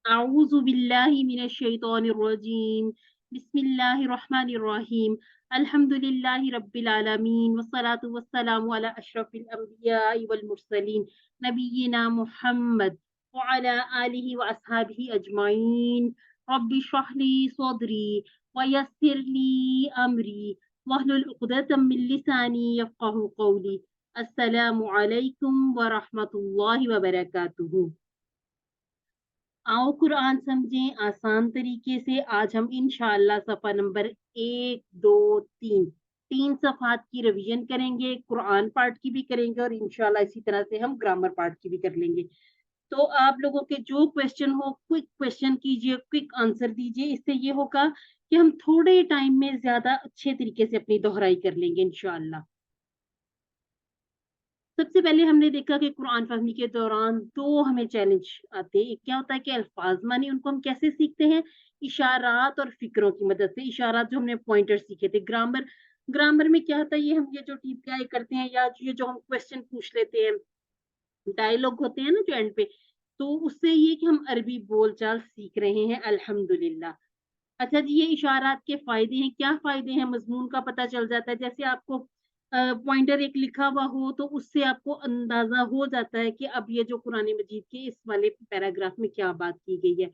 أعوذ بالله من الشيطان الرجيم. بسم الله الرحمن الرحيم. الحمد لله رب العالمين والصلاة والسلام على أشرف الأنبياء والمرسلين نبينا محمد وعلى آله وأصحابه أجمعين. رب اشرح لي صدري ويسر لي أمري واحلل عقدة من لساني يفقه قولي. السلام عليكم ورحمة الله وبركاته. आओ कुरान समझें आसान तरीके से। आज हम इंशाअल्लाह सफ़ा नंबर 1, 2, 3 3 सफ़ात की रिवीजन करेंगे, कुरान पार्ट की भी करेंगे और इंशाअल्लाह इसी तरह से हम ग्रामर पार्ट की भी कर लेंगे। तो आप लोगों के जो क्वेश्चन हो क्विक क्वेश्चन कीजिए, क्विक आंसर दीजिए। इससे ये होगा कि हम थोड़े टाइम में ज़्यादा अच्छे तरीके से अपनी दोहराई कर लेंगे इंशाअल्लाह। सबसे पहले हमने देखा कि कुरान फ़हमी के दौरान 2 हमें चैलेंज आते हैं। एक क्या होता है कि अल्फ़ाज़ माने उनको हम कैसे सीखते हैं? इशारात और फ़िक्रों की मदद से। इशारात जो हमने पॉइंटर सीखे थे। ग्रामर ग्रामर में क्या होता है ये हम ये जो टीपीआई करते हैं या ये जो हम क्वेश्चन पूछ लेते हैं, डायलॉग होते हैं ना जो एंड पे, तो उससे ये कि हम अरबी बोलचाल सीख रहे हैं अल्हम्दुलिल्लाह। अच्छा जी, ये इशारात के फ़ायदे हैं, क्या फ़ायदे हैं? मज़मून का पता चल जाता है, जैसे आपको पॉइंटर एक लिखा हुआ हो, तो उससे आपको अंदाज़ा हो जाता है कि अब ये जो कुरान मजीद के इस वाले पैराग्राफ में क्या बात की गई है।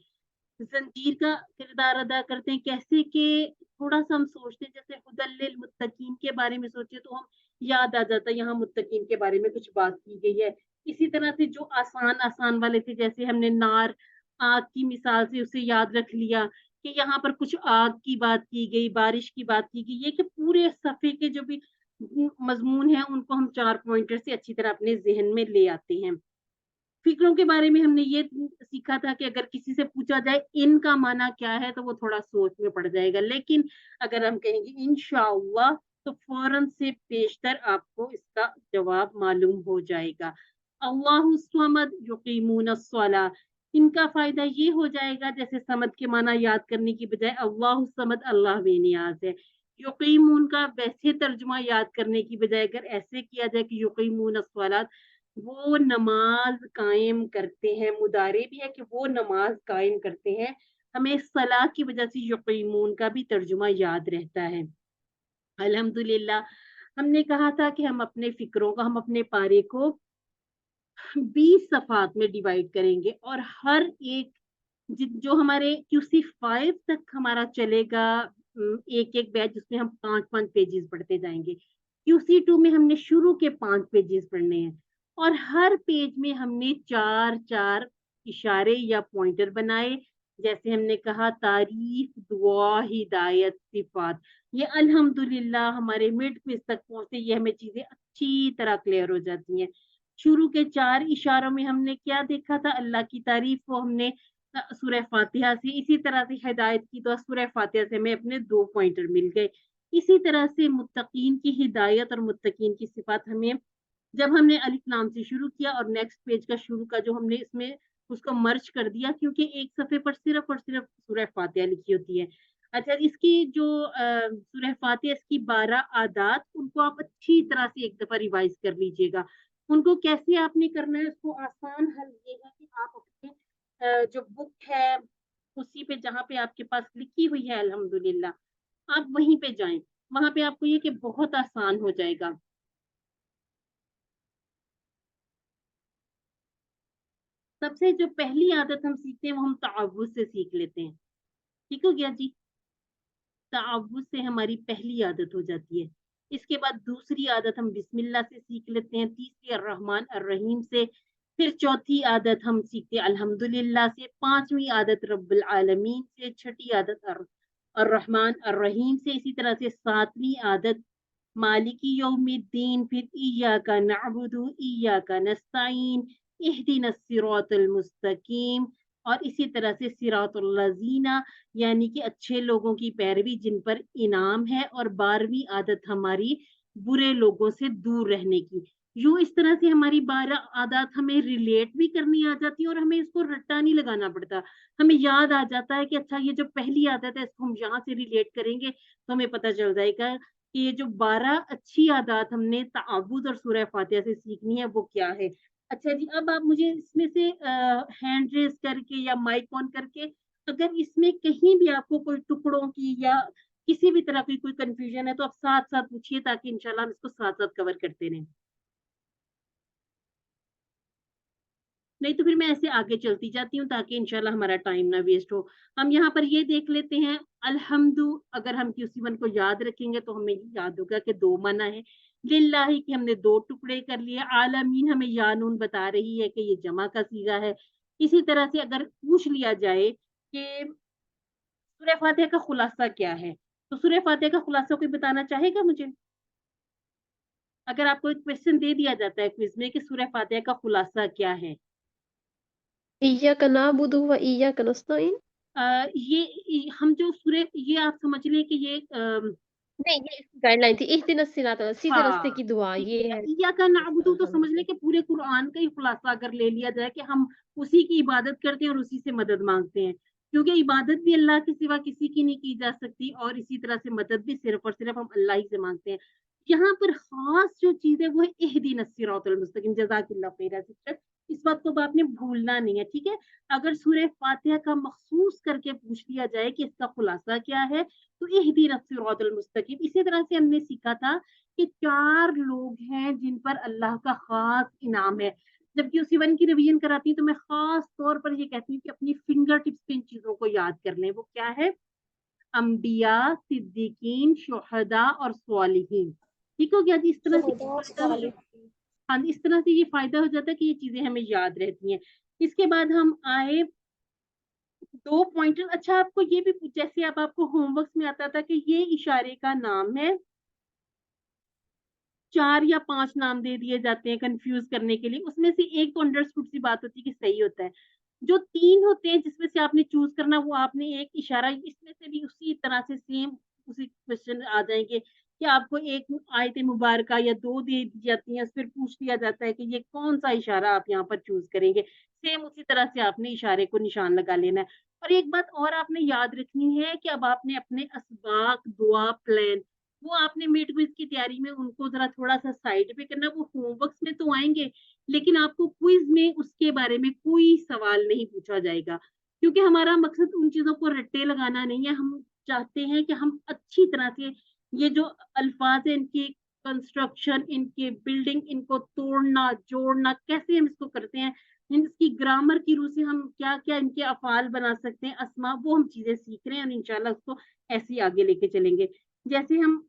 ज़ंजीर का किरदार अदा करते हैं, कैसे कि थोड़ा-सा हम सोचते हैं, जैसे हुदल लिल मुत्तकीन के बारे में सोचे तो हम याद आ जाता है, यहाँ मुत्तकीन के बारे में कुछ बात की गई है। इसी तरह से जो आसान-आसान वाले थे, जैसे हमने नार, आग की मिसाल से उसे याद रख लिया कि यहाँ पर कुछ आग की बात की गई, बारिश की बात की गई। ये कि पूरे सफ़े के जो भी मज़मून है, उनको हम 4 पॉइंटर से अच्छी तरह अपने ज़हन में ले आते हैं। फ़िक्रों के बारे में हमने ये सीखा था कि अगर किसी से पूछा जाए इनका माना क्या है, तो वो थोड़ा सोच में पड़ जाएगा। लेकिन अगर हम कहेंगे इंशाअल्लाह, तो फ़ौरन से पेशतर आपको इसका जवाब मालूम हो जाएगा। अल्लाहु समद युकीमूनस स्वला, इनका फ़ायदा ये हो जाएगा, जैसे समद के माना याद करने की बजाय अल्लाहु समद अल्लाह बेनियाज़ है। युकीमून का वैसे तर्जुमा याद करने की बजाय अगर ऐसे किया जाए कि युकीमूनस स्वलात, वो नमाज़ कायम करते हैं, मुदारे भी है कि वो नमाज़ कायम करते हैं। हमें सलाह की वज़ह से युक़ीमून का भी तर्जुमा याद रहता है। अल्हम्दुलिल्लाह, हमने कहा था कि हम अपने फ़िक्रों का, हम अपने पारे को 20 सफ़ात में डिवाइड करेंगे और हर एक जो हमारे क्यूसी 5 तक हमारा चलेगा, एक-एक बैच जिसमें हम 5-5 पेजेज़ पढ़ते जाएँगे। क्यूसी 2 में हमने शुरू के 5 पेजेज़ पढ़ने हैं और हर पेज में हमने 4-4 इशारे या पॉइंटर बनाए। जैसे हमने कहा तारीफ़, दुआ, हिदायत, सिफ़ात। ये अल्हम्दुलिल्लाह हमारे मिड पेज तक पहुँचते ये हमें चीज़ें अच्छी तरह क्लियर हो जाती हैं। शुरू के 4 इशारों में हमने क्या देखा था? अल्लाह की तारीफ़ को हमने सूरह फ़ातिहा से, इसी तरह से हिदायत की तो सूरह फ़ातिहा से हमें अपने 2 पॉइंटर मिल गए। इसी तरह से मुत्तकीन की हिदायत और मुत्तकीन की सिफ़ात हमें जब हमने अलिफ लाम से शुरू किया और नेक्स्ट पेज का शुरू का जो हमने इसमें उसको मर्ज कर दिया, क्योंकि एक सफ़े पर सिर्फ़ और सिर्फ़ सूरह फ़ातिहा लिखी होती है। अच्छा, इसकी जो सूरह फ़ातिहा इसकी 12 आदात, उनको आप अच्छी तरह से एक दफ़ा रिवाइज़ कर लीजिएगा। उनको कैसे आपने करना है, उसको आसान हल ये है कि आप अपने जो बुक है, उसी पे जहाँ पे आपके पास लिखी हुई है अल्हम्दुलिल्लाह, आप वहीं पे जाएँ। वहाँ पे आपको ये कि बहुत आसान हो जाएगा। सबसे जो पहली आदत हम सीखते हैं, वो हम तआवुज़ से सीख लेते हैं। ठीक हो गया जी? तआवुज़ से हमारी पहली आदत हो जाती है। इसके बाद दूसरी आदत हम बिस्मिल्लाह से सीख लेते हैं, तीसरी अर्रहमान अर्रहीम से, फिर चौथी आदत हम सीखते हैं अल्हम्दुलिल्लाह से, पाँचवीं आदत रब्बिल आलमीन से, छठी आदत अर्रहमान अर्रहीम से, इसी तरह से सातवीं आदत मालिकी यौमिद्दीन, फिर इय्याका नअबुदु इय्याका नस्तईन, इहदिनस सिरातल मुस्तकीम, और इसी तरह से सिरातुल लज़ीना, यानी कि अच्छे लोगों की पैरवी जिन पर इनाम है, और 12वीं आदत हमारी बुरे लोगों से दूर रहने की। यूँ इस तरह से हमारी 12 आदत हमें रिलेट भी करनी आ जाती है और हमें इसको रट्टा नहीं लगाना पड़ता। हमें याद आ जाता है कि अच्छा ये जो पहली आदत है इसको हम यहाँ से रिलेट करेंगे, तो हमें पता चल जाएगा कि ये जो 12 अच्छी आदत हमने तआवुज़ और सूरह फ़ातिहा से सीखनी है वो क्या है। अच्छा जी, अब आप मुझे इसमें से हैंड रेज़ करके या माइक ऑन करके अगर इसमें कहीं भी आपको कोई टुकड़ों की या किसी भी तरह की कोई कन्फ्यूज़न है, तो आप साथ-साथ पूछिए ताकि इंशाल्लाह हम इसको साथ-साथ कवर करते रहें। नहीं तो फिर मैं ऐसे आगे चलती जाती हूँ ताकि इंशाल्लाह हमारा टाइम ना वेस्ट हो। हम यहाँ पर ये देख लेते हैं अल्हम्दु अगर हम किसी वन को याद रखेंगे तो हमें याद होगा कि 2 माना है। लिल्लाहि कि हमने 2 टुकड़े कर लिए, आलमीन हमें या नून बता रही है कि ये जमा का सीगा है। इसी तरह से अगर पूछ लिया जाए कि सूरह फ़ातिहा का खुलासा क्या है? तो सूरह फ़ातिहा का खुलासा कोई बताना चाहेगा मुझे? अगर आपको एक क्वेश्चन दे दिया जाता है क्विज़ में कि सूरह फ़ातिहा का खुलासा क्या है? इय्याका नअबुदु व इय्याका नस्तईन। ये हम जो सूर्य ये आप समझ लें कि ये नहीं, ये इसकी गाइडलाइन थी, इहदिनस सिरातल सीधे रास्ते हाँ, की दुआ ठीक ये है। है। इय्याका नअबुदु तो हाँ, समझ लें कि पूरे कुरान का ही खुलासा अगर ले लिया जाए कि हम उसी की इबादत करते हैं और उसी से मदद माँगते हैं। क्योंकि इबादत भी अल्लाह के सिवा किसी की नहीं की जा सकती और इसी तरह से मदद भी सिर्फ़ और सिर्फ़ हम अल्लाह ही से माँगते हैं। यहाँ पर ख़ास जो चीज़ है वो है इहदिनस सिरातल मुस्तकीम जज़ाकल्लाह खैरा सिस्टर। इस बात को आपने भूलना नहीं है, ठीक है? अगर सूरह फ़ातिहा का मख़सूस करके पूछ लिया जाए कि इसका खुलासा क्या है, तो इहदिनस सिरातल मुस्तकीम इसी तरह से हमने सीखा था कि 4 लोग हैं जिन पर अल्लाह का ख़ास इनाम है। जबकि उसी वन की रिवीजन कराती हूँ तो मैं ख़ास तौर पर ये कहती हूँ कि अपनी फिंगर टिप्स पे इन चीज़ों को याद कर लें। वो क्या है? अंबिया, सिद्दीकीन, शुहदा और स्वालिहीन। ठीक हो गया जी? इस तरह से शुहदा और फ़ायदा हो जाता सालिहीन। हाँ, इस तरह से ये फ़ायदा हो जाता है कि ये चीज़ें हमें याद रहती हैं। इसके बाद हम आए 2 पॉइंटर अच्छा आपको ये भी जैसे अब आपको होमवर्क्स में आता था कि ये इशारे का नाम है 4 या 5 नाम दे दिए जाते हैं कन्फ्यूज़ करने के लिए, उसमें से एक तो अंडरस्टूड सी बात होती है कि सही होता है। जो 3 होते हैं जिसमें से आपने चूज़ करना वो आपने एक इशारा इसमें से भी उसी तरह से सेम उसी क्वेश्चन आ जाएँगे कि आपको एक आयत मुबारका या 2 दे दी जाती हैं, फिर पूछ लिया जाता है कि ये कौन-सा इशारा आप यहाँ पर चूज़ करेंगे। सेम उसी तरह से आपने इशारे को निशान लगा लेना है। और एक बात और आपने याद रखनी है कि अब आपने अपने असबाक, दुआ, प्लान वो आपने मिड क्विज़ की तैयारी में उनको ज़रा थोड़ा-सा साइड पे करना, वो होमवर्क्स में तो आएँगे, लेकिन आपको क्विज़ में उसके बारे में कोई सवाल नहीं पूछा जाएगा। क्योंकि हमारा मकसद उन चीज़ों को रट्टे लगाना नहीं है, हम चाहते हैं कि हम अच्छी तरह से ये जो अल्फ़ाज़ हैं इनकी कंस्ट्रक्शन, इनकी बिल्डिंग, इनको तोड़ना, जोड़ना, कैसे हम इसको करते हैं, इसकी ग्रामर की रूह से हम क्या-क्या इनके अफ़ाल बना सकते हैं, अस्मा, वो हम चीज़ें सीख रहे हैं और इंशाअल्लाह उसको ऐसे ही आगे लेके चलेंगे। जैसे हम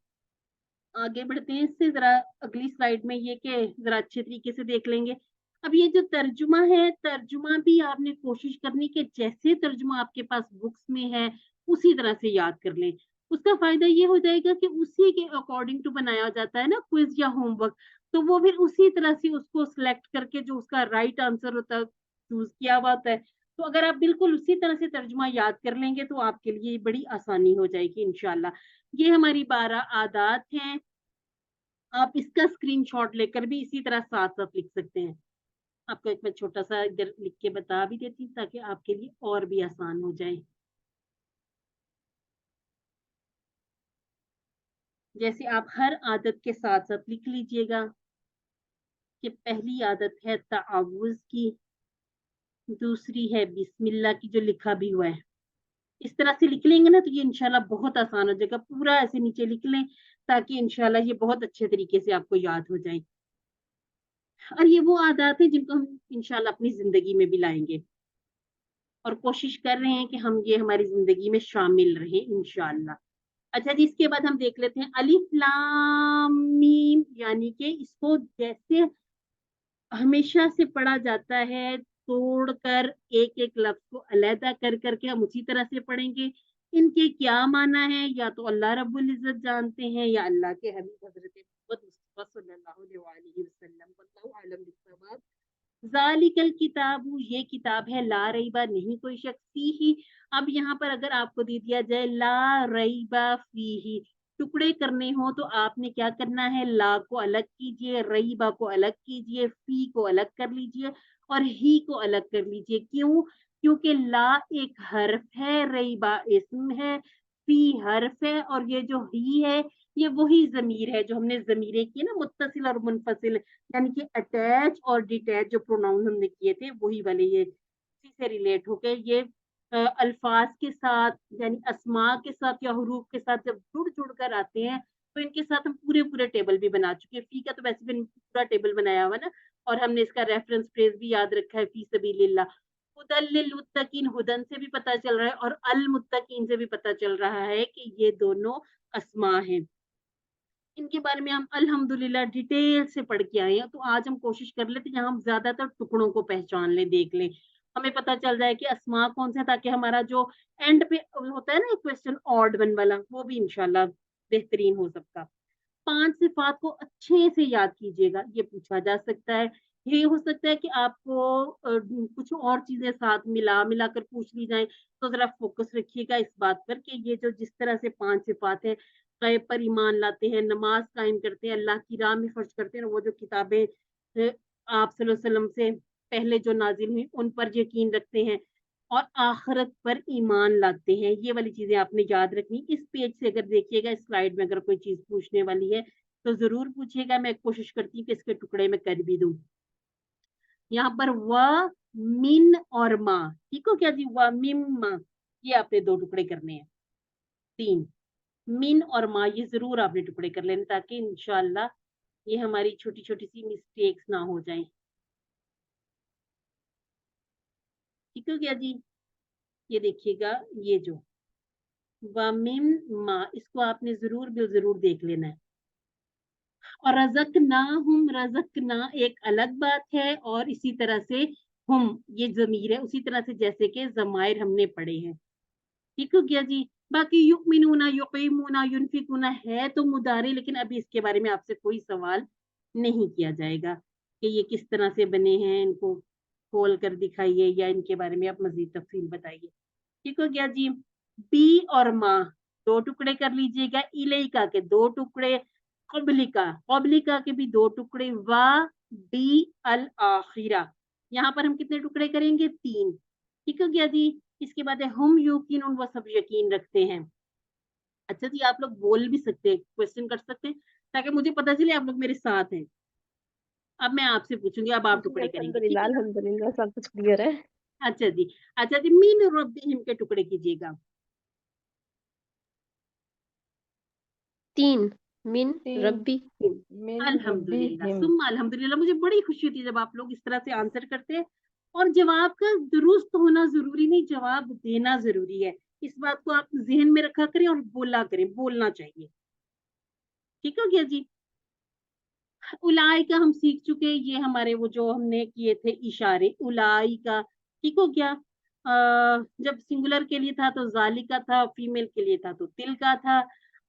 आगे बढ़ते हैं इससे ज़रा अगली स्लाइड में ये कि ज़रा अच्छे तरीके से देख लेंगे। अब ये जो तर्जुमा है, तर्जुमा भी आपने कोशिश करनी कि जैसे तर्जुमा आपके पास बुक्स में है, उसी तरह से याद कर लें। उसका फ़ायदा ये हो जाएगा कि उसी के अकॉर्डिंग टू बनाया जाता है ना क्विज़ या होमवर्क, तो वो फिर उसी तरह से उसको सिलेक्ट करके जो उसका राइट आंसर होता है, चूज़ किया हुआ होता है। तो अगर आप बिल्कुल उसी तरह से तर्जुमा याद कर लेंगे, तो आपके लिए बड़ी आसानी हो जाएगी इंशाअल्लाह। ये हमारी 12 आदात हैं। आप इसका स्क्रीनशॉट लेकर भी इसी तरह साथ-साथ लिख सकते हैं। आपको एक मैं छोटा-सा इधर लिख के बता भी देती हूँ ताकि आपके लिए और भी आसान हो जाए। जैसे आप हर आदत के साथ-साथ लिख लीजिएगा कि पहली आदत है तआवुज़ की, दूसरी है बिस्मिल्लाह की जो लिखा भी हुआ है। इस तरह से लिख लेंगे ना तो ये इंशाल्लाह बहुत आसान हो जाएगा। पूरा ऐसे नीचे लिख लें ताकि इंशाल्लाह ये बहुत अच्छे तरीके से आपको याद हो जाए। और ये वो आदत है जिनको हम इंशाल्लाह अपनी ज़िंदगी में भी लाएँगे। और कोशिश कर रहे हैं कि हम ये हमारी ज़िंदगी में शामिल रहें इंशाअल्लाह। अच्छा जी, इसके बाद हम देख लेते हैं अलिफ लाम मीम यानी कि इसको जैसे हमेशा से पढ़ा जाता है, तोड़कर एक-एक लफ्ज़ को अलहदा कर के हम उसी तरह से पढ़ेंगे। इनके क्या माना है या तो अल्लाह रब्बुल इज़्ज़त जानते हैं या अल्लाह के हबीब हज़रत मोहम्मद मुस्तफ़ा सल्लल्लाहु अलैहि वसल्लम, वल्लाहु आलम बिस्सवाब। ज़ालिकल किताबु ये किताब है ला रैबा नहीं कोई शक फीही। अब यहाँ पर अगर आपको दे दिया जाए ला रैबा फीही, टुकड़े करने हो तो आपने क्या करना है ला को अलग कीजिए, रैबा को अलग कीजिए, फी को अलग कर लीजिए और ही को अलग कर लीजिए। क्यों? क्योंकि ला एक हर्फ है, रैबा इस्म है, फी हर्फ है और ये जो ही है ये वही ज़मीर है जो हमने ज़मीरें की ना, मुत्तसिल और मुनफसिल, यानी कि अटैच और डिटैच जो प्रोनाउन हमने किए थे, वही वाले ये इसी से रिलेट होके ये अल्फाज के साथ, यानी अस्मा के साथ या हुरूफ के साथ जब जुड़-जुड़ कर आते हैं, तो इनके साथ हम पूरे-पूरे टेबल भी बना चुके हैं। फ़ी का तो वैसे भी पूरा टेबल बनाया हुआ है ना, और हमने इसका रेफ़रेंस फ्रेज़ भी याद रखा है, फ़ी सबीलिल्लाह। हुदल लिल मुत्तकीन, हुदन से भी पता चल रहा है और अल मुत्तकीन से भी पता चल रहा है कि ये दोनों अस्मा हैं। इनके बारे में हम अल्हम्दुलिल्लाह डिटेल से पढ़ के आए हैं, तो आज हम कोशिश कर लेते हैं यहाँ हम ज़्यादातर टुकड़ों को पहचान लें, देख लें। हमें पता चल जाए कि अस्मा कौन-सा है, ताकि हमारा जो एंड पे होता है ना क्वेश्चन ऑड वन वाला, वो भी इंशाल्लाह बेहतरीन हो सबका। 5 सिफ़ात को अच्छे से याद कीजिएगा, ये पूछा जा सकता है। ये हो सकता है कि आपको कुछ और चीज़ें साथ मिला कर पूछ ली जाएँ, तो ज़रा फ़ोकस रखिएगा इस बात पर कि ये जो जिस तरह से 5 सिफ़ात हैं, गैब पर ईमान लाते हैं, नमाज़ कायम करते हैं, अल्लाह की राह में खर्च करते हैं, वो जो किताबें आप सल्लल्लाहु अलैहि वसल्लम से पहले जो नाज़िल हुई, उन पर यकीन रखते हैं और आखिरत पर ईमान लाते हैं। ये वाली चीज़ें आपने याद रखनी। इस पेज से अगर देखिएगा, इस स्लाइड में अगर कोई चीज़ पूछने वाली है, तो ज़रूर पूछिएगा। मैं कोशिश करती हूँ कि इसके टुकड़े मैं कर भी दूँ। यहाँ पर व, मिन और मा, ठीक हो क्या जी? व, मिम, मा, ये आपने 2 टुकड़े करने हैं, 3। मिन और मा ये ज़रूर आपने टुकड़े कर लेने, ताकि इंशाअल्लाह ये हमारी छोटी-छोटी सी मिस्टेक्स ना हो जाएँ। ठीक हो गया जी? ये देखिएगा, ये जो व, मिम, मा, इसको आपने ज़रूर देख लेना है। और रज़क़नाहुम, रज़क़ना एक अलग बात है और इसी तरह से हुम, ये ज़मीर है, उसी तरह से जैसे कि ज़माइर हमने पढ़े हैं। ठीक हो गया जी? बाकी युमिनूना, युकीमूना, युनफिकूना है तो मुदारी, लेकिन अभी इसके बारे में आपसे कोई सवाल नहीं किया जाएगा कि ये किस तरह से बने हैं, इनको खोल कर दिखाइए या इनके बारे में आप मज़ीद तफ़सील बताइए। ठीक हो गया जी? बी और माँ 2 टुकड़े कर लीजिएगा, इलैका के 2 टुकड़े, क़ब्लिका के भी 2 टुकड़े, व, डी, अल आखिरा, यहाँ पर हम कितने टुकड़े करेंगे? 3। ठीक हो गया जी? इसके बाद है हुम यूकिनून, वो सब यकीन रखते हैं। अच्छा जी, आप लोग बोल भी सकते हैं, क्वेश्चन कर सकते हैं, ताकि मुझे पता चले आप लोग मेरे साथ हैं। अब मैं आपसे पूछूँगी, अब आप जी, टुकड़े करेंगे, ठीक है ना? अल्हम्दुलिल्लाह सब कुछ क्लियर है। अच्छा जी। अच्छा जी, मिन रब्बिहिम के टुकड़े कीजिएगा। 3 मिन 3 रब्बी। मिन अल्हम्दुलिल्लाह, रब्बिहिम। सुम्मा अल्हम्दुलिल्लाह, मुझे बड़ी खुशी होती है जब आप लोग इस तरह से आंसर करते हैं, और जवाब का दुरुस्त होना ज़रूरी नहीं, जवाब देना ज़रूरी है। इस बात को आप ज़हन में रखा करें और बोला करें, बोलना चाहिए। ठीक हो गया जी? उलाई का हम सीख चुके हैं, ये हमारे वो जो हमने किए थे इशारे, उलाई का, ठीक हो गया? जब सिंगुलर के लिए था तो ज़ालिका था, फीमेल के लिए था तो तिलका था।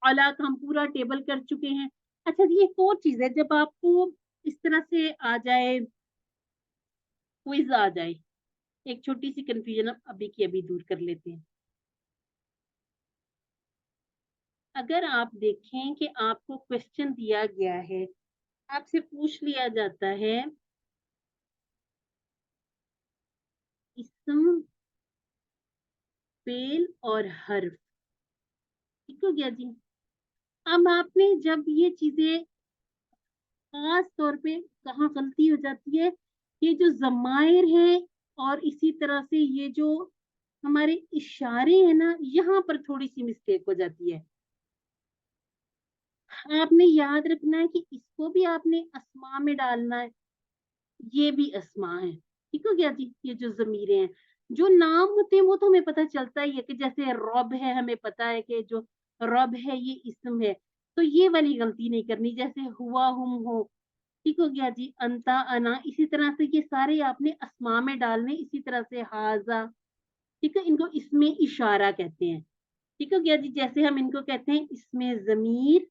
अला का हम पूरा टेबल कर चुके हैं। अच्छा जी, एक और चीज़ है, जब आपको इस तरह से आ जाए, क्विज़ आ जाए, एक छोटी-सी कन्फ्यूज़न हम अभी की अभी दूर कर लेते हैं। अगर आप देखें कि आपको क्वेश्चन दिया गया है, आपसे पूछ लिया जाता है, इस्म, फ़ेल और हर्फ, ठीक हो गया जी? अब आपने जब ये चीज़ें, ख़ास तौर पे कहाँ गलती हो जाती है, ये जो ज़माइर हैं और इसी तरह से ये जो हमारे इशारे हैं ना, यहाँ पर थोड़ी-सी मिस्टेक हो जाती है। आपने याद रखना है कि इसको भी आपने अस्मा में डालना है, ये भी अस्मा है। ठीक हो गया जी? ये जो ज़मीरें हैं, जो नाम होते हैं वो तो हमें पता चलता ही है कि जैसे रब है, हमें पता है कि जो रब है ये इस्म है, तो ये वाली गलती नहीं करनी, जैसे हुआ, हुम, हो। ठीक हो गया जी? अंता, अना, इसी तरह से ये सारे आपने अस्मा में डालने, इसी तरह से हाज़ा, ठीक है? इनको इसमें इशारा कहते हैं। ठीक हो गया जी? जैसे हम इनको कहते हैं इसमें ज़मीर,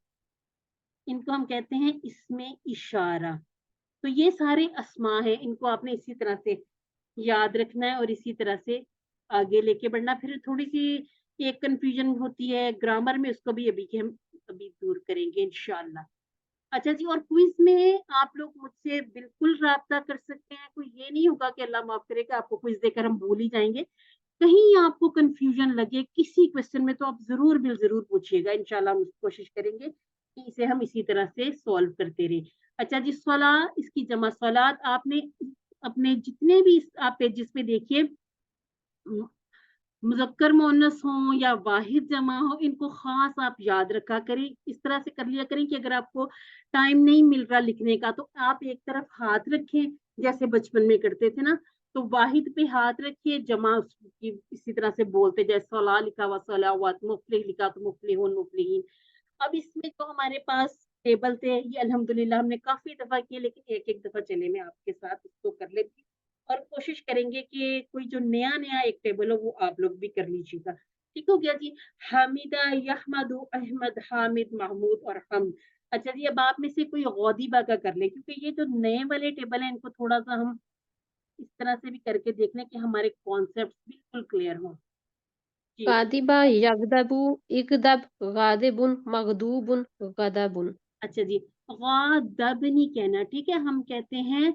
इनको हम कहते हैं इसमें इशारा। तो ये सारे अस्मा हैं, इनको आपने इसी तरह से याद रखना है और इसी तरह से आगे लेके बढ़ना। फिर थोड़ी-सी एक कन्फ्यूज़न होती है ग्रामर में, उसको भी अभी के हम अभी दूर करेंगे इंशाअल्लाह। अच्छा जी, और क्विज़ में आप लोग मुझसे बिल्कुल राब्ता कर सकते हैं, कोई ये नहीं होगा कि अल्लाह माफ़ करे कि आपको क्विज़ देकर हम भूल ही जाएँगे। कहीं आपको कन्फ्यूज़न लगे किसी क्वेश्चन में, तो आप ज़रूर पूछिएगा, इंशाअल्लाह हम कोशिश करेंगे इसे हम इसी तरह से सॉल्व करते रहे। अच्छा जी, सला इसकी जमा सलात आपने अपने जितने भी आप पेजेस पे देखिए, मुज़क्कर मुअन्नस हो या वाहिद जमा हो, इनको ख़ास आप याद रखा करें। इस तरह से कर लिया करें कि अगर आपको टाइम नहीं मिल रहा लिखने का, तो आप एक तरफ हाथ रखें, जैसे बचपन में करते थे ना, तो वाहिद पे हाथ रखिए, जमा उसकी इसी तरह से बोलते, जैसे सला लिखा हुआ सलावत, मुफ़्लिह लिखा तो मुफ़्लिहून, मुफ़्लिहीन। अब इसमें जो हमारे पास टेबल थे, ये अल्हम्दुलिल्लाह हमने काफ़ी दफ़ा किए, लेकिन एक-एक दफ़ा चलिए मैं आपके साथ इसको कर लेती हूँ और कोशिश करेंगे कि कोई जो नया-नया एक टेबल हो, वो आप लोग भी कर लीजिएगा। ठीक हो गया जी? हामिदा, यहमदु, अहमद, हामिद, महमूद और हम्द। अच्छा जी, अब आप में से कोई गौदीबा का कर ले, क्योंकि ये जो नए वाले टेबल हैं, इनको थोड़ा-सा हम इस तरह से भी करके देख लें कि हमारे कॉन्सेप्ट्स बिल्कुल क्लियर हों। जी। गादिबा, यगदबु, इगदब, गादिबुन, मगदूबुन, गदबुन। अच्छा जी, ग़ादब नहीं कहना, ठीक है? हम कहते हैं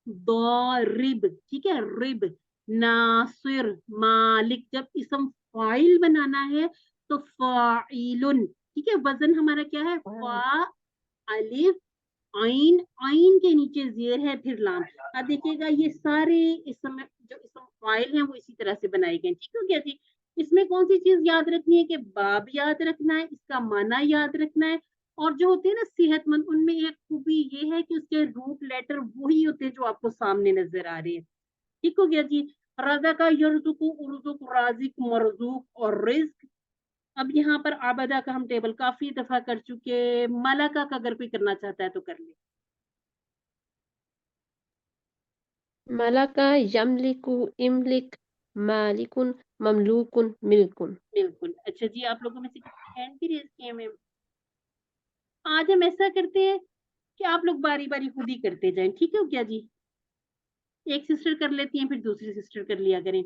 ضارب, ठीक है? रिब, नासिर, मालिक। जब इसम फ़ाइल बनाना है तो फ़ाइलुन, ठीक है? वज़न हमारा क्या है? फ़ा, अलिफ, आइन, आइन के नीचे ज़ेर है, फिर लाम। अब देखिएगा ये सारे इसम जो इसम फ़ाइल हैं वो इसी तरह से बनाए गए हैं, ठीक हो गया जी? इसमें कौन-सी चीज़ याद रखनी है कि बाब याद रखना है, इसका माना याद रखना है, और जो होते हैं ना सेहतमंद, उनमें एक खूबी ये है कि उसके रूट लेटर वही होते हैं जो आपको सामने नज़र आ रहे हैं। ठीक हो गया जी? रज़क़ यरज़ुक़ु, उर्ज़ुक़, राज़िक़, मरज़ूक़ और रिज़्क़। अब यहाँ पर आबदा का हम टेबल काफ़ी दफ़ा कर चुके, मलका का अगर कोई करना चाहता है तो कर ले। मलका, यमलिकु, इमलिक, मालिकुन, ममलूकुन, मिल्कुन। बिल्कुल। अच्छा जी, आप लोगों में से किसी ने हैंड भी रेज़ किए हैं? आज हम ऐसा करते हैं कि आप लोग बारी-बारी खुद ही करते जाएँ, ठीक हो गया जी? एक सिस्टर कर लेती हैं, फिर दूसरी सिस्टर कर लिया करें।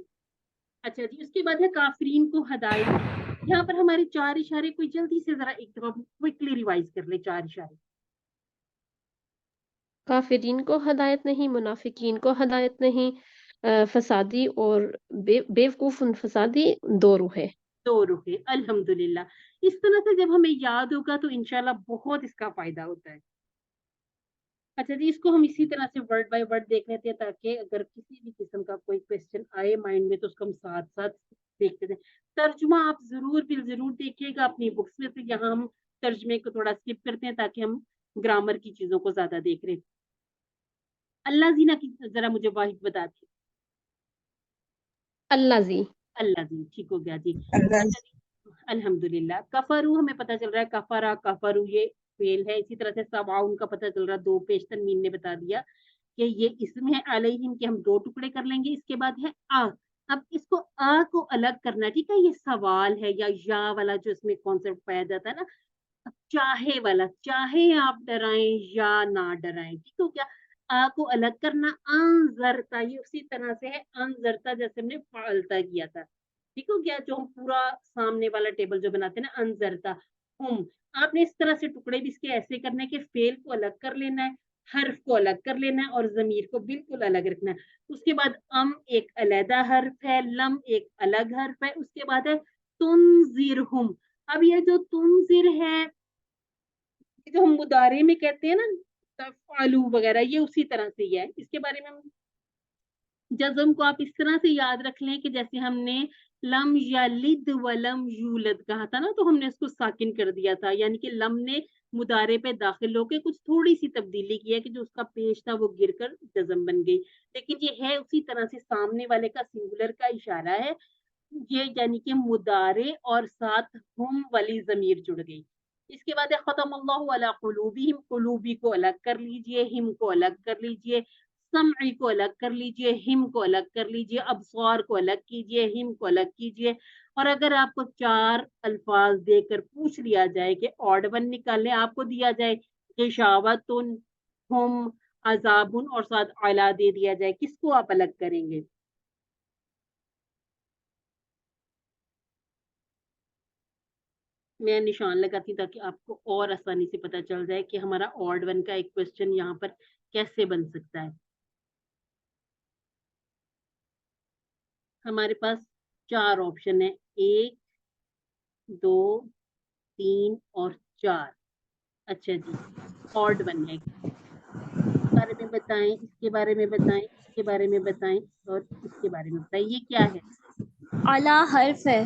अच्छा जी, उसके बाद है काफ़रीन को हदायत। यहाँ पर हमारे 4 इशारे कोई जल्दी से ज़रा एक दफ़ा क्विकली रिवाइज़ कर ले 4 इशारे। काफ़िरीन को हदायत नहीं, मुनाफ़िकीन को हदायत नहीं, फ़सादी और बेवकूफ़ फसादी 2 रूह है। 2 रुपए, अल्हम्दुलिल्लाह। इस तरह से जब हमें याद होगा तो इंशाअल्लाह बहुत इसका फ़ायदा होता है। अच्छा जी, इसको हम इसी तरह से वर्ड बाय वर्ड देख लेते हैं, ताकि अगर किसी भी किस्म का कोई क्वेश्चन आए माइंड में तो उसको हम साथ-साथ देखते रहें। तर्जुमा आप ज़रूर बिल ज़रूर देखिएगा अपनी बुक्स में से, यहाँ हम तर्जुमे को थोड़ा स्किप करते हैं ताकि हम ग्रामर की चीज़ों को ज़्यादा देख रहे हैं। अल्लाह ज़ीना की ज़रा मुझे वाहिद बता दीजिए। अल्लाज़ी, अल्लाह जी, ठीक हो गया जी। अच्छा जी, अल्हम्दुलिल्लाह। कफ़रू हमें पता चल रहा है, कफ़रा, कफ़रू ये फ़ेल है। इसी तरह से सवाउन का पता चल रहा है, 2 पेश तनवीन ने बता दिया कि ये इसम है, अलैहिम के हम 2 टुकड़े कर लेंगे। इसके बाद है अब इसको को अलग करना है, ठीक है? ये सवाल है या वाला जो इसमें कॉन्सेप्ट पाया जाता है ना, चाहे वाला, चाहे आप डराएँ या ना डराएँ, ठीक हो गया? को अलग करना, अनज़रता ये उसी तरह से है, अनज़रता जैसे हमने फ़अलता किया था, ठीक हो गया? जो हम पूरा सामने वाला टेबल जो बनाते हैं ना, अनज़रता, हुम। आपने इस तरह से टुकड़े भी इसके ऐसे करने हैं कि फ़ेल को अलग कर लेना है, हर्फ को अलग कर लेना है और ज़मीर को बिल्कुल अलग रखना है। उसके बाद एक अलहदा हर्फ है, लम एक अलग हर्फ है, उसके बाद है तुनज़िरहुम। अब ये जो तुनज़िर है, ये जो हम मुदारे में कहते हैं ना, तफ़अलू वगैरह, ये उसी तरह से ही है। इसके बारे में हम जज़्म को आप इस तरह से याद रख लें कि जैसे हमने लम यलिद व लम यूलद कहा था ना, तो हमने उसको साकिन कर दिया था। यानी कि लम ने मुदारे पे दाखिल होके कुछ थोड़ी-सी तब्दीली की है कि जो उसका पेश था वो गिरकर जज़्म बन गई। लेकिन ये है उसी तरह से, सामने वाले का सिंगुलर का इशारा है। ये यानी कि मुदारे और साथ हुम वाली ज़मीर जुड़ गई। इसके बाद है ख़तमल्लाहु अला क़ुलूबिहिम, क़ुलूबी को अलग कर लीजिए, हिम को अलग कर लीजिए, समई को अलग कर लीजिए, हिम को अलग कर लीजिए, अब्सार को अलग कीजिए, हिम को अलग कीजिए। और अगर आपको 4 अल्फ़ाज़ देकर पूछ लिया जाए कि ऑड वन निकालें, आपको दिया जाए गिशावतुन, हुम, अज़ाबुन और साथ अला दे दिया जाए, किसको आप अलग करेंगे? मैं निशान लगाती हूँ ताकि आपको और आसानी से पता चल जाए कि हमारा ऑड वन का एक क्वेश्चन यहाँ पर कैसे बन सकता है। हमारे पास 4 ऑप्शन है, 1, 2, 3 और 4। अच्छा जी, ऑड वन है। इसके बारे में बताएं, इसके बारे में बताएं, इसके बारे में बताएं और इसके बारे में बताएं। ये क्या है? अला हर्फ है,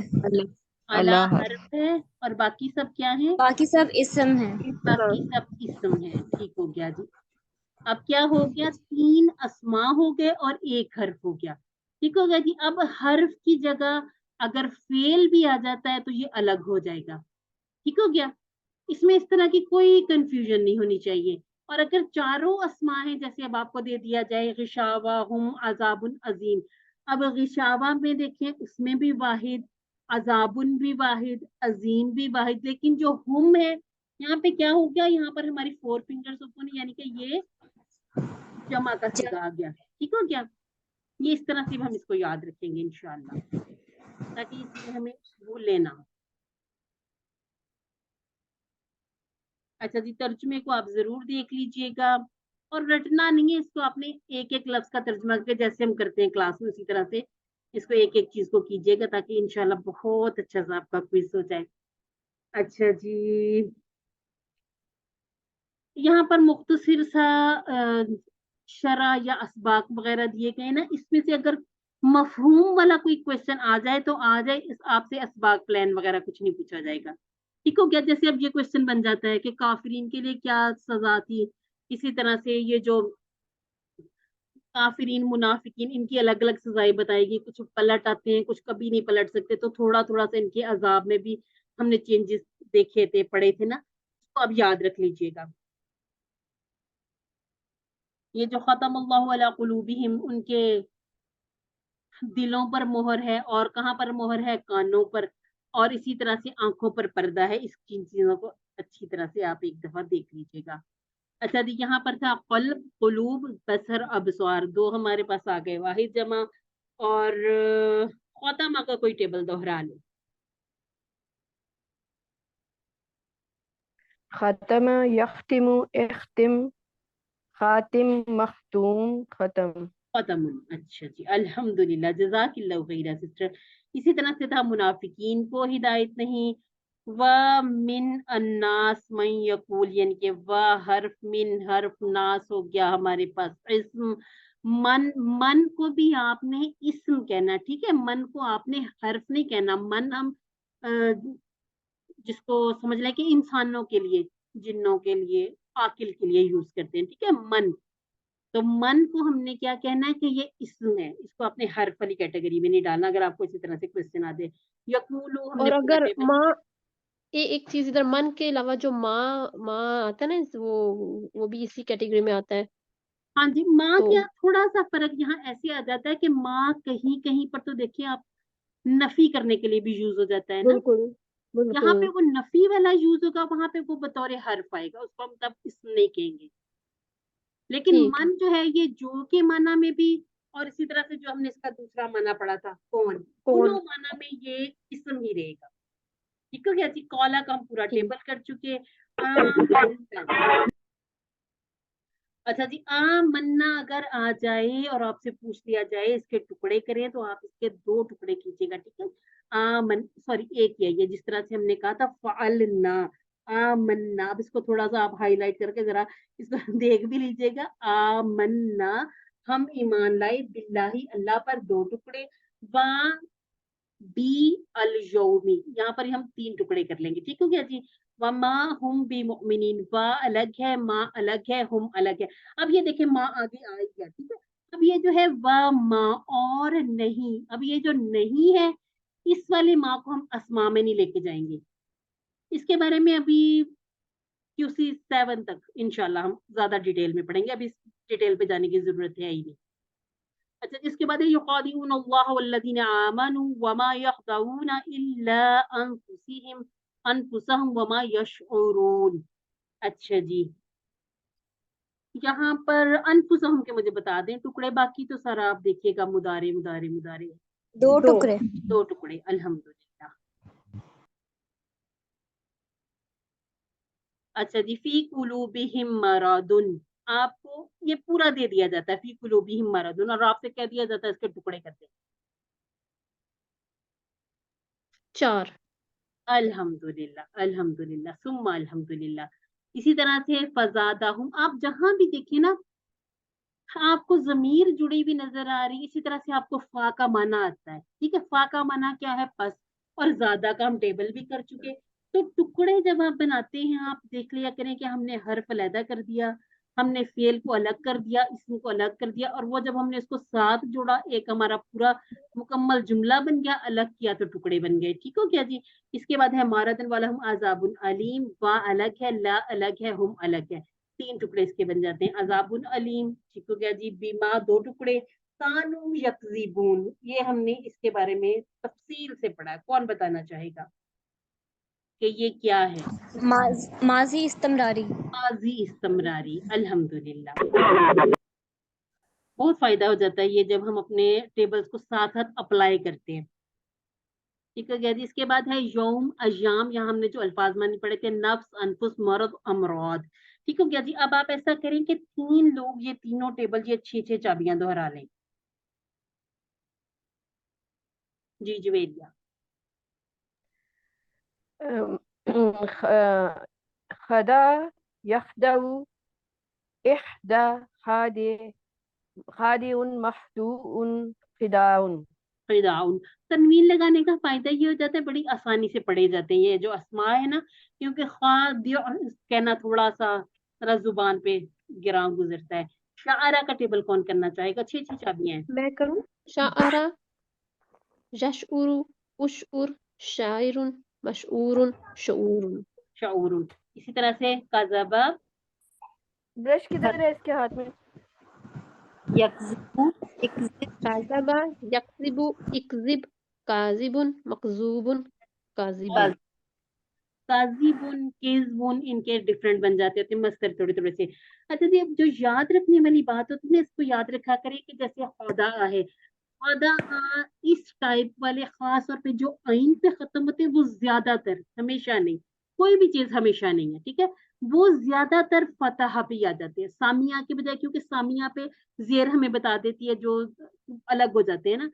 अला हर्फ है और बाकी सब क्या है? बाकी सब इसम है। बाकी सब इसम है। ठीक हो गया जी। अब क्या हो गया? 3 अस्मा हो गए और 1 हर्फ हो गया। ठीक हो गया जी। अब हर्फ की जगह अगर फेल भी आ जाता है तो ये अलग हो जाएगा। ठीक हो गया। इसमें इस तरह की कोई कंफ्यूजन नहीं होनी चाहिए। और अगर चारों अस्मा है, जैसे अब आपको दे दिया जाए गिशावा हुम अजाबुन अजीम, अब गिशावा में देखें उसमें भी वाहिद, अजाबुन भी वाहिद, अजीम भी वाहिद, लेकिन जो हुम है यहाँ पे क्या हो गया? यहाँ पर हमारी 4 फिंगर्स ओपन, यानी कि ये जमा का सीगा आ गया। ठीक हो गया। ये इस तरह से हम इसको याद रखेंगे इंशाल्लाह, ताकि ये चीजें हमें भूले ना। अच्छा जी, तर्जुमे को आप जरूर देख लीजिएगा और रटना नहीं है इसको, आपने एक एक लफ्ज का तर्जुमा करके जैसे हम करते हैं क्लास में उसी तरह से इसको एक एक चीज को कीजिएगा, ताकि इंशाल्लाह बहुत अच्छा सा आपका क्विज हो जाए। अच्छा जी, यहाँ पर मुख्तसर सा शरा या असबाक वगैरह दिए गए ना, इसमें से अगर मफहूम वाला कोई क्वेश्चन आ जाए तो आ जाए, इस आपसे असबाक प्लान वगैरह कुछ नहीं पूछा जाएगा। ठीक हो गया। जैसे अब ये क्वेश्चन बन जाता है कि काफिरीन के लिए क्या सजा थी, इसी तरह से ये जो काफिरीन मुनाफिकीन इनकी अलग अलग सजाएं बताएगी, कुछ पलट आते हैं कुछ कभी नहीं पलट सकते, तो थोड़ा थोड़ा सा इनके अजाब में भी हमने चेंजेस देखे थे, पढ़े थे ना, तो अब याद रख लीजिएगा। ये जो खतम अल्लाहु अला कुलूबिहिम, उनके दिलों पर मोहर है, और कहाँ पर मोहर है? कानों पर, और इसी तरह से आंखों पर पर्दा है। इस चीजों को अच्छी तरह से आप एक दफा देख लीजिएगा। अच्छा जी, यहाँ पर था कल्ब, कुलूब, बसर, अबसार, दो हमारे पास आ गए वाहिद जमा। और खौतामा का कोई टेबल दोहरा लो। खतम, यख्तिमु, इख्तिम, खातिम, मख्तूम, खत्म। खत्म। अच्छा जी, अल्हम्दुलिल्लाह, जज़ाकिल्लाह खैरा सिस्टर। इसी तरह से था मुनाफिकीन को हिदायत नहीं। व मिन अन्नास मन यकूल, यानी कि व हर्फ, मिन हर्फ, नास हो गया हमारे पास इस्म। मन, मन को भी आपने इस्म कहना, ठीक है। मन को आपने हर्फ नहीं कहना। मन हम अ, जिसको समझ लें कि इंसानों के लिए, जिन्नों के लिए, आकिल के लिए यूज करते हैं, ठीक है, मन। तो मन को हमने क्या कहना है कि ये इसम है, इसको अपने हर्फ वाली कैटेगरी में नहीं डालना, अगर आपको इसी तरह से क्वेश्चन आ दे। यकूलू हमने और पूरा अगर टेबल। माँ, एक चीज इधर, मन के अलावा जो माँ माँ आता है ना, वो भी इसी कैटेगरी में आता है। हाँ जी, माँ तो क्या, थोड़ा सा फर्क यहाँ ऐसे आ जाता है कि माँ कहीं कहीं पर तो देखिए आप नफी करने के लिए भी यूज हो जाता है ना। बिल्कुल यहाँ पे बिल्कुल वो नफी वाला यूज होगा, वहां पे वो बतौर हर्फ आएगा, उसको हम तब इसम नहीं कहेंगे। लेकिन ठीक है। मन जो है ये जो के माना में भी, और इसी तरह से जो हमने इसका दूसरा माना पढ़ा था कौन, कौन? दोनों माना में ये इसम ही रहेगा। ठीक हो गया जी। कॉला का हम पूरा ठीक। टेबल कर चुके। आम, अच्छा जी, आम मन्ना अगर आ जाए और आपसे पूछ लिया जाए इसके टुकड़े करें, तो आप इसके 2 टुकड़े कीजिएगा, ठीक है। आमन, सॉरी एक ही है ये, जिस तरह से हमने कहा था फअलना, आमन्ना। अब इसको थोड़ा सा आप हाईलाइट करके जरा इसको देख भी लीजिएगा। आमन्ना, हम ईमान लाए, बिल्लाही अल्लाह पर, 2 टुकड़े। वा बी अल यौमी, यहाँ पर हम 3 टुकड़े कर लेंगे। ठीक हो गया जी। वमा हुम बी मुमिनीन, वा अलग है, माँ अलग है, हुम अलग है। अब ये देखें माँ आगे आ गया, ठीक है। अब ये जो है व माँ और नहीं, अब ये जो नहीं है इस वाले माँ को हम अस्मा में नहीं लेके जाएंगे। इसके बारे में अभी क्यूसी 7 तक इंशाल्लाह हम ज्यादा डिटेल में पढ़ेंगे, अभी इस डिटेल पे जाने की जरूरत है ही नहीं। अच्छा, इसके बाद युखादिऊन अल्लाह वल्लज़ीना आमनू वमा यखदऊन इल्ला अनफुसहुम वमा यशऊरून। अच्छा जी, यहाँ पर अनफुसहुम के मुझे बता दें टुकड़े, बाकी तो सारा आप देखिएगा मुदारे मुदारे मुदारे। 2 टुकड़े। 2 टुकड़े, अल्हम्दुलिल्लाह। अच्छा जी, फी कुलूबिहिम मरादुन, आपको ये पूरा दे दिया जाता है, फी कुलूबिहिम मरादुन, और आपसे कह दिया जाता है इसके टुकड़े करते। 4। अल्हम्दुलिल्लाह, अल्हम्दुलिल्लाह, सुम्मा अल्हम्दुलिल्लाह। इसी तरह से फज़ादाहुम, आप जहां भी देखें ना आपको ज़मीर जुड़ी हुई नज़र आ रही है, इसी तरह से आपको फ़ा का माना आता है, ठीक है? फ़ा का माना क्या है? पस, और ज़्यादा का हम टेबल भी कर चुके। तो टुकड़े जब आप बनाते हैं, आप देख लिया करें कि हमने हर्फ अलहदा कर दिया, हमने फ़ेल को अलग कर दिया, इस्म को अलग कर दिया, और वो जब हमने इसको साथ जोड़ा, एक हमारा पूरा मुकम्मल जुमला बन गया, अलग किया तो टुकड़े बन गए, ठीक हो गया जी? इसके बाद है मारतन वलहुम अज़ाबुन अलीम, वा अलग है, ला अलग है, हुम अलग है। 3 टुकड़े इसके बन जाते हैं। अज़ाबुन अलीम, ठीक हो गया जी। बीमा 2 टुकड़े। कानू यकज़िबून, ये हमने इसके बारे में तफ़सील से पढ़ा है। कौन बताना चाहेगा कि ये क्या है? माजी इस्तमरारी। माज़ी इस्तमरारी, अल्हम्दुलिल्लाह। बहुत फ़ायदा हो जाता है ये जब हम अपने टेबल्स को साथ-साथ अप्लाई करते हैं। ठीक हो गया जी। इसके बाद है यौम, अय्याम, यहाँ हमने जो अल्फाज मानी पढ़े थे, नफ्स, अनफुस, मरद, अमराद। ठीक हो गया जी। अब आप ऐसा करें कि 3 लोग ये तीनों टेबल ये 6-6 चाबियां दोहरा लें। जी जुवेरिया। खदा यखदउ इहदा खादे खादिउन मखदूउन खिदाउन। फिदाउन, तनवीन लगाने का फायदा ये हो जाता है, बड़ी आसानी से पढ़े जाते हैं ये जो अस्मा है ना, क्योंकि खाद्य कहना थोड़ा सा जरा जुबान पे गिरा गुजरता है। शायरा का टेबल कौन करना चाहेगा? 6-6 चाबियां हैं। मैं करूँ? शाअरा, यशउरु, उशउर, शाइरुन, मशऊरुन, शऊरुन। शऊरुन। इसी तरह से कज़बा, ब्रश किधर है इसके हाथ में? यकज़िबु, इक्ज़िब, काज़बा, यक्ज़िबु, इक्ज़िब, काज़िबुन, मकज़ूबुन, काज़िबुन। काज़िबुन, किज़्बुन, इनके डिफरेंट बन जाते हैं मस्तर थोड़े-थोड़े से। अच्छा जी, अब जो याद रखने वाली बात होती है ना, इसको याद रखा करें कि जैसे ख़ुदा है, ख़ुदा इस टाइप वाले ख़ास तौर पे जो आइन पे ख़त्म होते हैं, वो ज़्यादातर, हमेशा नहीं, कोई भी चीज़ हमेशा नहीं है, ठीक है? वो ज़्यादातर फ़तह पे ही आ जाते हैं, सामिया के बजाय, क्योंकि सामिया पे ज़ेर हमें बता देती है जो अलग हो जाते हैं ना।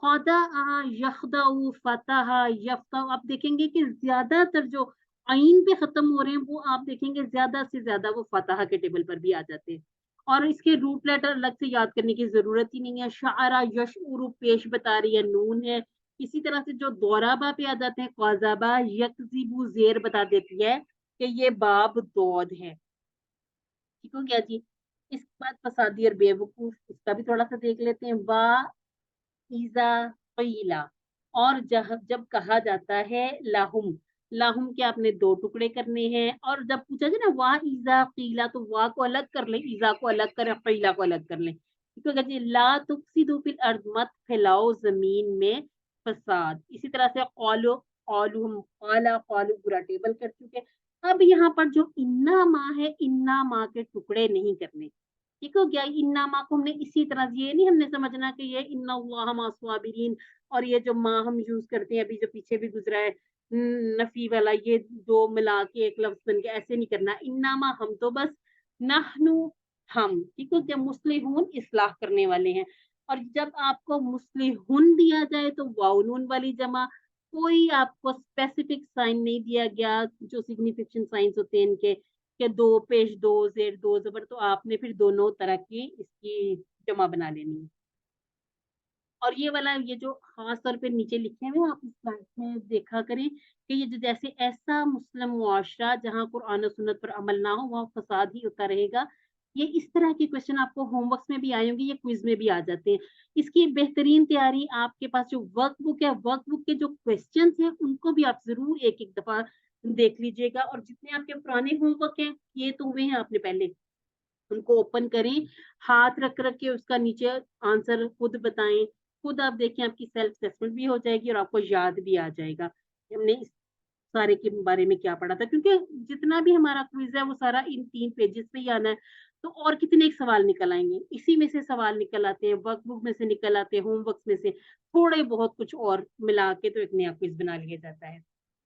ख़ुदा, यख़दउ, फ़तह, यफ़तह, आप देखेंगे कि ज़्यादातर जो आइन पे ख़त्म हो रहे हैं, वो आप देखेंगे ज़्यादा से ज़्यादा वो फ़तह के टेबल पर भी आ जाते हैं। और इसके रूट लेटर अलग से याद करने की ज़रूरत ही नहीं है। शअरा, यशउरु पेश बता रही है, नून है। इसी तरह से जो दोराबा पे आ जाते हैं, क़ज़बा, यकज़िबु ज़ेर बता देती है कि ये बाब दौद है। ठीक हो गया जी। इसके बाद फसादी और बेवकूफ़, इसका भी थोड़ा-सा देख लेते हैं। इज़ा क़ीला, और जब कहा जाता है लाहुम, लाहुम के आपने 2 टुकड़े करने हैं, और जब पूछा जाए ना वा इज़ा क़ीला, तो वा को अलग कर लें, इज़ा को अलग करें, क़ीला को अलग कर लें। ठीक है जी। ला तुफ़सिदू फ़िल अर्ज़, मत फैलाओ ज़मीन में फ़साद। इसी तरह से क़ालू, क़ालू हम क़ाला, क़ालू पूरा टेबल कर चुके। अब यहाँ पर जो इन्ना मा है, इन्ना मा के टुकड़े नहीं करने। ठीक हो गया? इन्ना मा को हमने इसी तरह, ये नहीं हमने समझना कि ये इन्नल्लाह मअस-साबिरीन, और ये जो मा हम यूज़ करते हैं, अभी जो पीछे भी गुज़रा है नफ़ी वाला, ये 2 मिला के एक लफ्ज़ बन गया, ऐसे नहीं करना। इन्ना मा, हम तो बस, नहनु, हम, ठीक है? जब मुस्लिहून, इस्लाह करने वाले हैं, और जब आपको मुस्लिहुन दिया जाए तो वाव नून वाली जमा, कोई आपको स्पेसिफिक साइन नहीं दिया गया, जो सिग्निफिकेशन साइंस होते हैं इनके, कि 2 पेश 2 ज़ेर 2 ज़बर, तो आपने फिर दोनों तरह की इसकी जमा बना लेनी है। और ये वाला, ये जो ख़ास तौर पे नीचे लिखे हुए हैं, आप इस स्लाइड में देखा करें कि ये जो जैसे ऐसा मुस्लिम मुआशरा जहाँ कुरान और सुन्नत पर अमल ना हो, वहाँ फ़साद ही होता रहेगा। ये इस तरह के क्वेश्चन आपको होमवर्क्स में भी आए होंगे, ये क्विज़ में भी आ जाते हैं। इसकी बेहतरीन तैयारी, आपके पास जो वर्कबुक है, वर्कबुक के जो क्वेश्चन्स हैं, उनको भी आप ज़रूर एक-एक दफ़ा देख लीजिएगा, और जितने आपके पुराने होमवर्क हैं, किए तो हुए हैं आपने पहले, उनको ओपन करें, हाथ रख के उसका नीचे आंसर खुद बताएँ, खुद आप देखें, आपकी सेल्फ असेसमेंट भी हो जाएगी और आपको याद भी आ जाएगा, हमने इस सारे के बारे में क्या पढ़ा था। क्योंकि जितना भी हमारा क्विज़ है वो सारा इन 3 पेजेज़ पे ही आना है, तो और कितने एक सवाल निकल आएँगे, इसी में से सवाल निकल आते हैं, वर्कबुक में से निकल आते हैं, होमवर्क्स में से, थोड़े बहुत कुछ और मिला के तो एक नया क्विज़ बना लिया जाता है।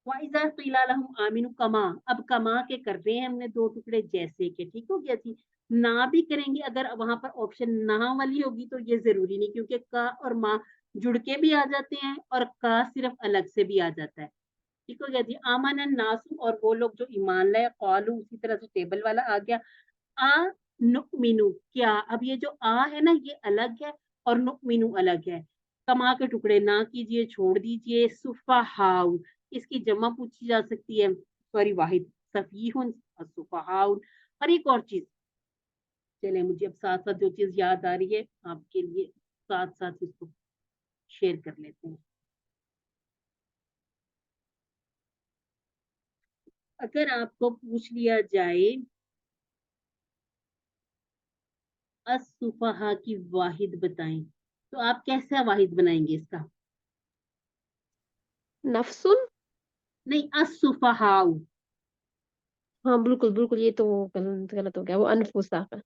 वइज़ा क़ीला लहुम आमिनू कमा, अब कमा के कर रहे हैं हमने 2 टुकड़े जैसे के, ठीक हो गया जी। ना भी करेंगे, अगर वहाँ पर ऑप्शन ना वाली होगी तो ये ज़रूरी नहीं, क्योंकि का और मा जुड़ के भी आ जाते हैं और का सिर्फ़ अलग से भी आ जाता है। ठीक हो गया जी। आमन नासु, और वो लोग जो ईमान लाए, कौलू, उसी तरह से टेबल वाला आ गया। आ नुमिनु, क्या, अब ये जो आ है ना ये अलग है और नुमिनु अलग है। कमा के टुकड़े ना कीजिए, छोड़ दीजिए। सुफहाउ, इसकी जमा पूछी जा सकती है, सॉरी वाहिद, सफीहुन, सुफहाउन। और एक और चीज, चले मुझे अब साथ साथ जो चीज याद आ रही है आपके लिए, साथ साथ इसको शेयर कर लेते हैं। अगर आपको पूछ लिया जाए असुफहा की वाहिद बताएं, तो आप कैसा वाहिद बनाएंगे इसका? नफ्सुन। नहीं, असुफहाउ। हाँ बिल्कुल बिल्कुल, ये तो गलत गलत हो गया, वो अनफुसा का।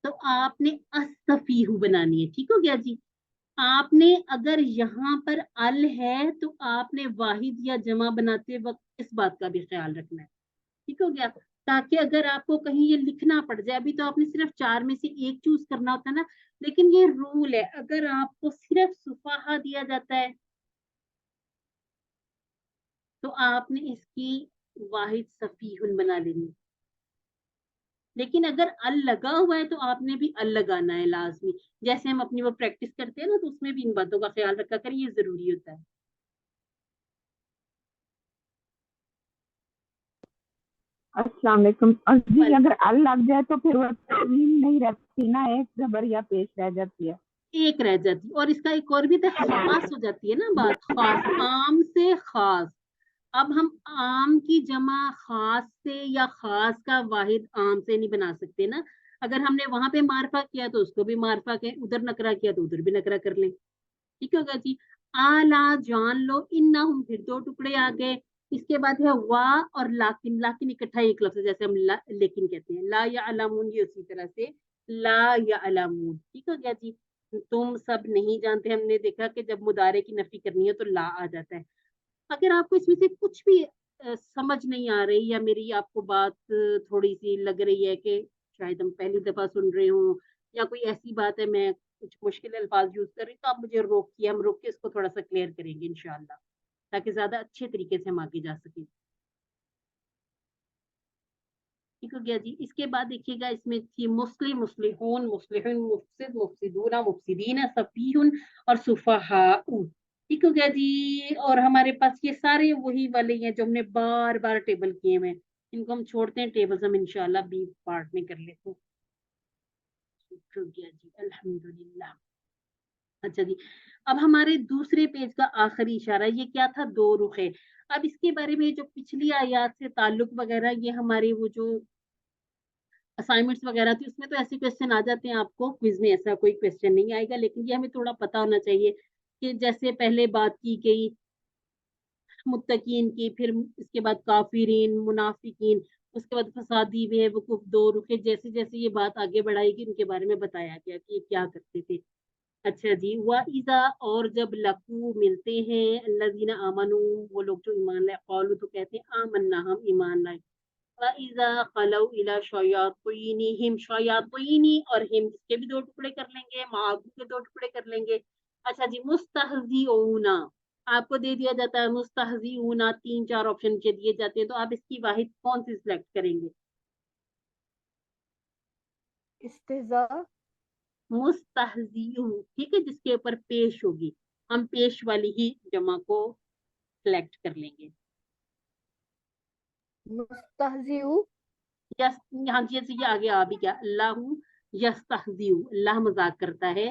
तो आपने असफीहु बनानी है, ठीक हो गया जी। आपने अगर यहाँ पर अल है तो आपने वाहिद या जमा बनाते वक्त इस बात का भी ख्याल रखना है, ठीक हो गया। ताकि अगर आपको कहीं ये लिखना पड़ जाए, अभी तो आपने सिर्फ 4 में से एक चूज करना होता है ना, लेकिन ये रूल है, अगर आपको सिर्फ सुफाहा दिया जाता है तो आपने इसकी वाहिद सफीहुन बना लेनी है। लेकिन अगर अल लगा हुआ है तो आपने भी अल लगाना है लाजमी। जैसे हम अपनी वो प्रैक्टिस करते हैं ना, तो उसमें भी इन बातों का ख्याल रखा करें, ये जरूरी होता है। अस्सलाम वालेकुम। और जी वाल- अगर अल लग जाए तो फिर वो तस्वीर नहीं रहती ना, एक जबर या पेश रह जाती है। एक रह जाती, और इसका एक और भी था, खास हो जाती है ना बात, खास, आम से खास। अब हम आम की जमा खास से या खास का वाहिद आम से नहीं बना सकते ना। अगर हमने वहां पे मार्फा किया तो उसको भी मार्फा के, उधर नकरा किया तो उधर भी नकरा कर लें, ठीक होगा जी। आला, जान लो, इन्ना, हम फिर दो टुकड़े आ गए। इसके बाद है वा और लाकिन, लाकिन इकट्ठा एक लफ्ज है, जैसे हम लेकिन कहते हैं। ला या अलामून, ये उसी तरह से ला या अलामून, ठीक हो गया जी। तुम सब नहीं जानते, हमने देखा कि जब मुदारे की नफी करनी है तो ला आ जाता है। अगर आपको इसमें से कुछ भी समझ नहीं आ रही, या मेरी आपको बात थोड़ी सी लग रही है कि शायद हम पहली दफा सुन रहे हो, या कोई ऐसी बात है मैं कुछ मुश्किल अल्फाज यूज कर रही हूँ, तो आप मुझे रोकिए, हम रोक के इसको थोड़ा सा क्लियर करेंगे इंशाल्लाह, ताकि ज्यादा अच्छे तरीके से हम आगे जा सके, ठीक हो गया जी। इसके बाद देखिएगा, इसमें थी मुस्लिम, मुस्लिहून, मुस्लिहुन, मुफसिद, मुफसिदूना, मुफसिदीना, सफीहुन और सुफहाउ, ठीक हो गया जी। और हमारे पास ये सारे वही वाले हैं जो हमने बार बार टेबल किए हुए हैं। इनको हम छोड़ते हैं, टेबल्स हम इंशाल्लाह बी पार्ट में कर लेते हैं, ठीक हो गया जी, अल्हम्दुलिल्लाह। अच्छा जी, अब हमारे दूसरे पेज का आखिरी इशारा, ये क्या था, दो रुखे। अब इसके बारे में जो पिछली आयत से ताल्लुक वगैरह, ये हमारे वो जो असाइनमेंट्स वगैरह थी उसमें तो ऐसे क्वेश्चन आ जाते हैं, आपको क्विज में ऐसा कोई क्वेश्चन नहीं आएगा, लेकिन ये हमें थोड़ा पता होना चाहिए कि जैसे पहले बात की गई मुत्तकीन की, फिर इसके बाद काफिरीन, मुनाफिकीन, उसके बाद फसादी, बेवकूफ, दो रुखे, जैसे जैसे ये बात आगे बढ़ाएगी उनके बारे में बताया गया कि ये क्या करते थे। अच्छा जी, वाइजा, और जब लकू मिलते हैं, अल्लज़ीना आमनू, वो लोग जो ईमान लाए, कौलू तो कहते हैं आमन्ना, हम ईमान लाए। वाइजा खलौ इला शयातीनिहिम, शयातीनी और हिम, इसके भी दो टुकड़े कर लेंगे, मागू के दो टुकड़े कर लेंगे। अच्छा जी, मुस्तहजीऊना, आपको दे दिया जाता है मुस्तहजीऊना, 3-4 ऑप्शन के दिए जाते हैं, तो आप इसकी वाहिद कौन सी सिलेक्ट करेंगे? इस्तिज़ा। मुस्तहजीऊ, ठीक है, जिसके ऊपर पेश होगी, हम पेश वाली ही जमा को सिलेक्ट कर लेंगे। मुस्तहज़िउ। यस, हाँ जी, ये आगे आ भी गया, अल्लाह यस्तहजीऊ, अल्लाह मजाक करता है,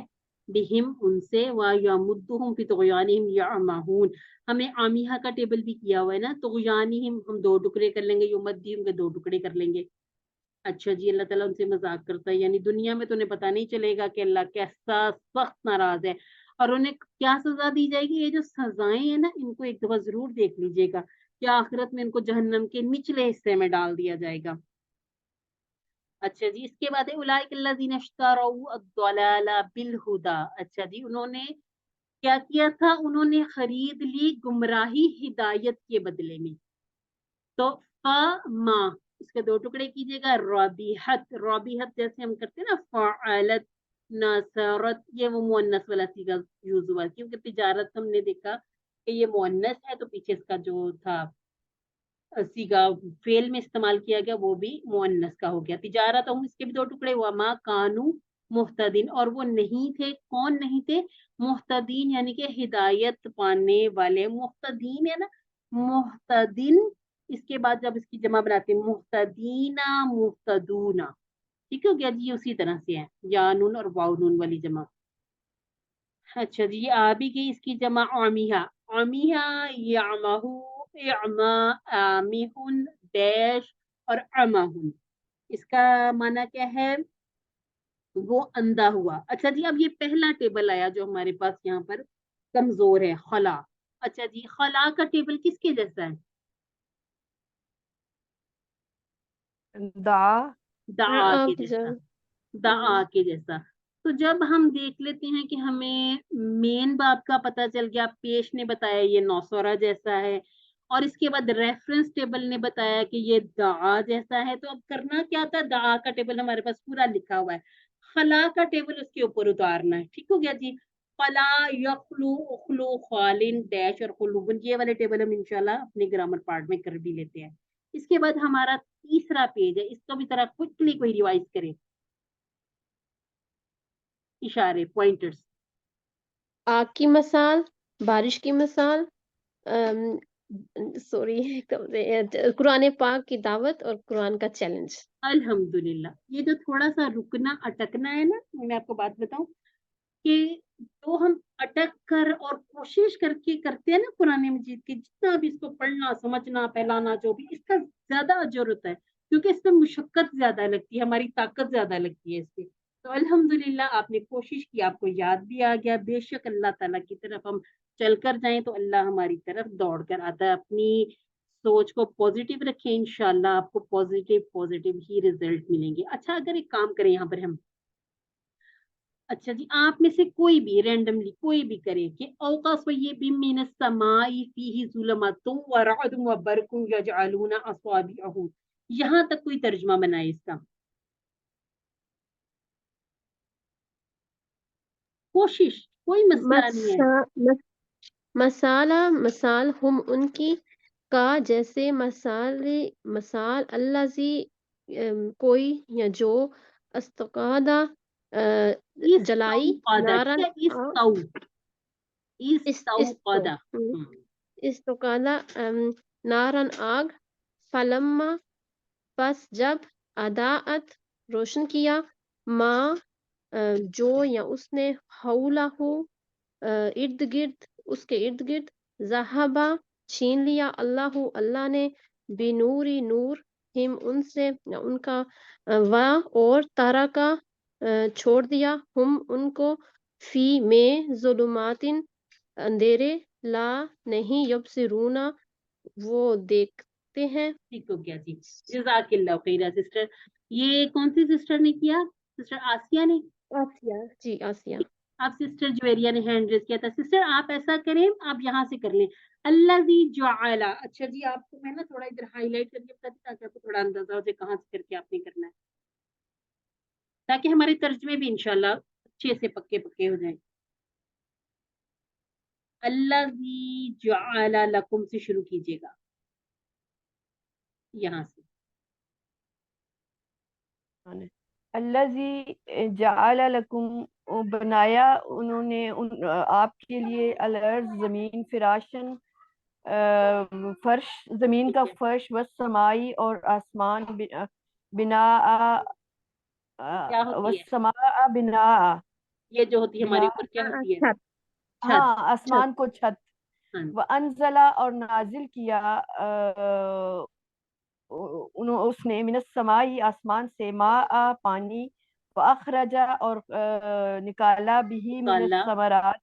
बिहिम, उनसे, व यमुद्दुहुम फी तुग़यानिहिम यअमहून, हमने आमिहा का टेबल भी किया हुआ है ना, तुग़यानिहिम हम दो टुकड़े कर लेंगे, युमद्दिहुम के दो टुकड़े कर लेंगे। अच्छा जी, अल्लाह ताला उनसे मजाक करता है, यानी दुनिया में तो उन्हें पता नहीं चलेगा कि अल्लाह कैसा सख्त नाराज है, और उन्हें क्या सजा दी जाएगी। ये जो सजाएं हैं ना, इनको एक दफा जरूर देख लीजिएगा कि आखिरत में इनको जहन्नम के निचले हिस्से में डाल दिया जाएगा। अच्छा जी, इसके बाद है उलाइक अल्लज़ीना इश्तरौ अद-दलाला बिल हुदा। अच्छा जी, उन्होंने क्या किया था, उन्होंने खरीद ली गुमराही हिदायत के बदले में। तो मा, इसके दो टुकड़े कीजिएगा, रबीहत, रबीहत जैसे हम करते हैं ना, फ़अलत, नसरत, ये वो मुअन्नस वाला सीगा यूज हुआ, क्योंकि तिजारत हमने देखा कि ये मुअन्नस है, तो पीछे इसका जो था सीगा फेल में इस्तेमाल किया गया, वो भी मुअन्नस का हो गया। तिजारत हम इसके भी दो टुकड़े हुआ, मा कानू मुहतदीन, और वो नहीं थे, कौन नहीं थे? मुहतदीन, यानी कि हिदायत पाने वाले। मुहतदीन है ना, मुहतदीन, इसके बाद जब इसकी जमा बनाते हैं मुहतदीना मुहतदूना, ठीक हो गया जी, ये उसी तरह से है, या नून और वाव नून वाली जमा। अच्छा जी, ये आ भी गई, इसकी जमा आमिहा, आमिहा यामहू, यामा, आमिहुन, डैश और अमाहुन। इसका माना क्या है? वो अंधा हुआ। अच्छा जी, अब ये पहला टेबल आया जो हमारे पास यहाँ पर कमजोर है, खला। अच्छा जी, खला का टेबल किसके जैसा है? दा दाआ के की जैसा, जगह। दाआ के जैसा। तो जब हम देख लेते हैं कि हमें मेन बाब का पता चल गया, पेश ने बताया ये नौसरा जैसा है, और इसके बाद रेफरेंस टेबल ने बताया कि ये दाआ जैसा है, तो अब करना क्या था? दाआ का टेबल हमारे पास पूरा लिखा हुआ है, खला का टेबल उसके ऊपर उतारना है, ठीक हो गया जी। फला यखलू उखलू खालिन डैश और खुलूबन, ये वाले टेबल हम इंशाल्लाह अपने ग्रामर पार्ट में कर भी लेते हैं। इसके बाद हमारा तीसरा पेज है, इसको भी तरह क्विकली कोई रिवाइज करे, इशारे, पॉइंटर्स। आग की मिसाल, बारिश की मिसाल, सॉरी एकदम से कुरान पाक की दावत और कुरान का चैलेंज। अल्हम्दुलिल्लाह। ये जो थोड़ा सा रुकना अटकना है ना, मैं आपको बात बताऊं कि जो हम अटक कर और कोशिश करके करते हैं ना कुरान मजीद की, जितना भी इसको पढ़ना समझना फैलाना जो भी, इसका ज्यादा अजर होता है, क्योंकि इसमें मुशक्कत ज्यादा लगती है, हमारी ताकत ज्यादा लगती है इससे। तो अल्हम्दुलिल्लाह आपने कोशिश की, आपको याद भी आ गया। बेशक अल्लाह ताला की तरफ हम चल कर जाएं तो अल्लाह हमारी तरफ दौड़ कर आता है। अपनी सोच को पॉजिटिव रखें, इंशाल्लाह आपको पॉजिटिव पॉजिटिव ही रिजल्ट मिलेंगे। अच्छा, अगर एक काम करें यहाँ पर हम, अच्छा जी, आप में से कोई भी रैंडमली कोई भी करे कि औकास ये बिमिन समाई फीही जुलमतुम व रअदुम व बरकुम यजअलूना अस्वाबिअहुम, यहाँ तक कोई तर्जुमा बनाए इसका, कोशिश, कोई मसला नहीं है। मसाला मसाल हम उनकी का जैसे मसाल अल्लाजी कोई या जो अस्तकादा इस जलाई तौक़दा, ठीक नारन है, इस इस्तो तौक़दा। इस्तकादा नारन आग फलम्मा बस जब अदाअत रोशन किया माँ जो या उसने हौलाहू इर्द गिर्द उसके इर्द गिर्द जहाबा छीन लिया अल्लाह ने बिनूरी नूर हिम उनसे उनका वा और तारा का छोड़ दिया हम उनको फी में जुलुमातिन अंधेरे ला नहीं यबसिरूना वो देखते हैं। ठीक हो गया जी, जज़ाकिल्लाह खैरा सिस्टर। ये कौन सी सिस्टर ने किया? सिस्टर आसिया ने। आसिया जी आसिया। आप सिस्टर जुवेरिया ने हैंड रेज किया था। सिस्टर आप ऐसा करें, आप यहाँ से कर लें, अल्लाजी जअला। अच्छा जी, आपको मैं ना थोड़ा इधर हाईलाइट करके बताती ताकि आपको थोड़ा अंदाजा हो जाए कहाँ से करके आपने करना है, ताकि हमारे तर्जमे भी इंशाल्लाह अच्छे से पक्के पक्के हो जाएं। अल्लाजी जअला लकुम से शुरू कीजिएगा, यहाँ से। अल्लाजी जअला लकुम, बनाया उन्होंने आपके लिए अलर्ज जमीन, फिराशन फर्श, जमीन का फर्श, व समाई और आसमान, बिना क्या व होती है समा बिना ये जो होती है हमारे बिना, ऊपर, क्या होती है? छत छत। हाँ, आसमान को छत। हाँ, व अनजला और नाजिल किया उसने मिनस समाई आसमान से मा पानी, व अखरजा और निकाला बिही मिनस काला, समरात,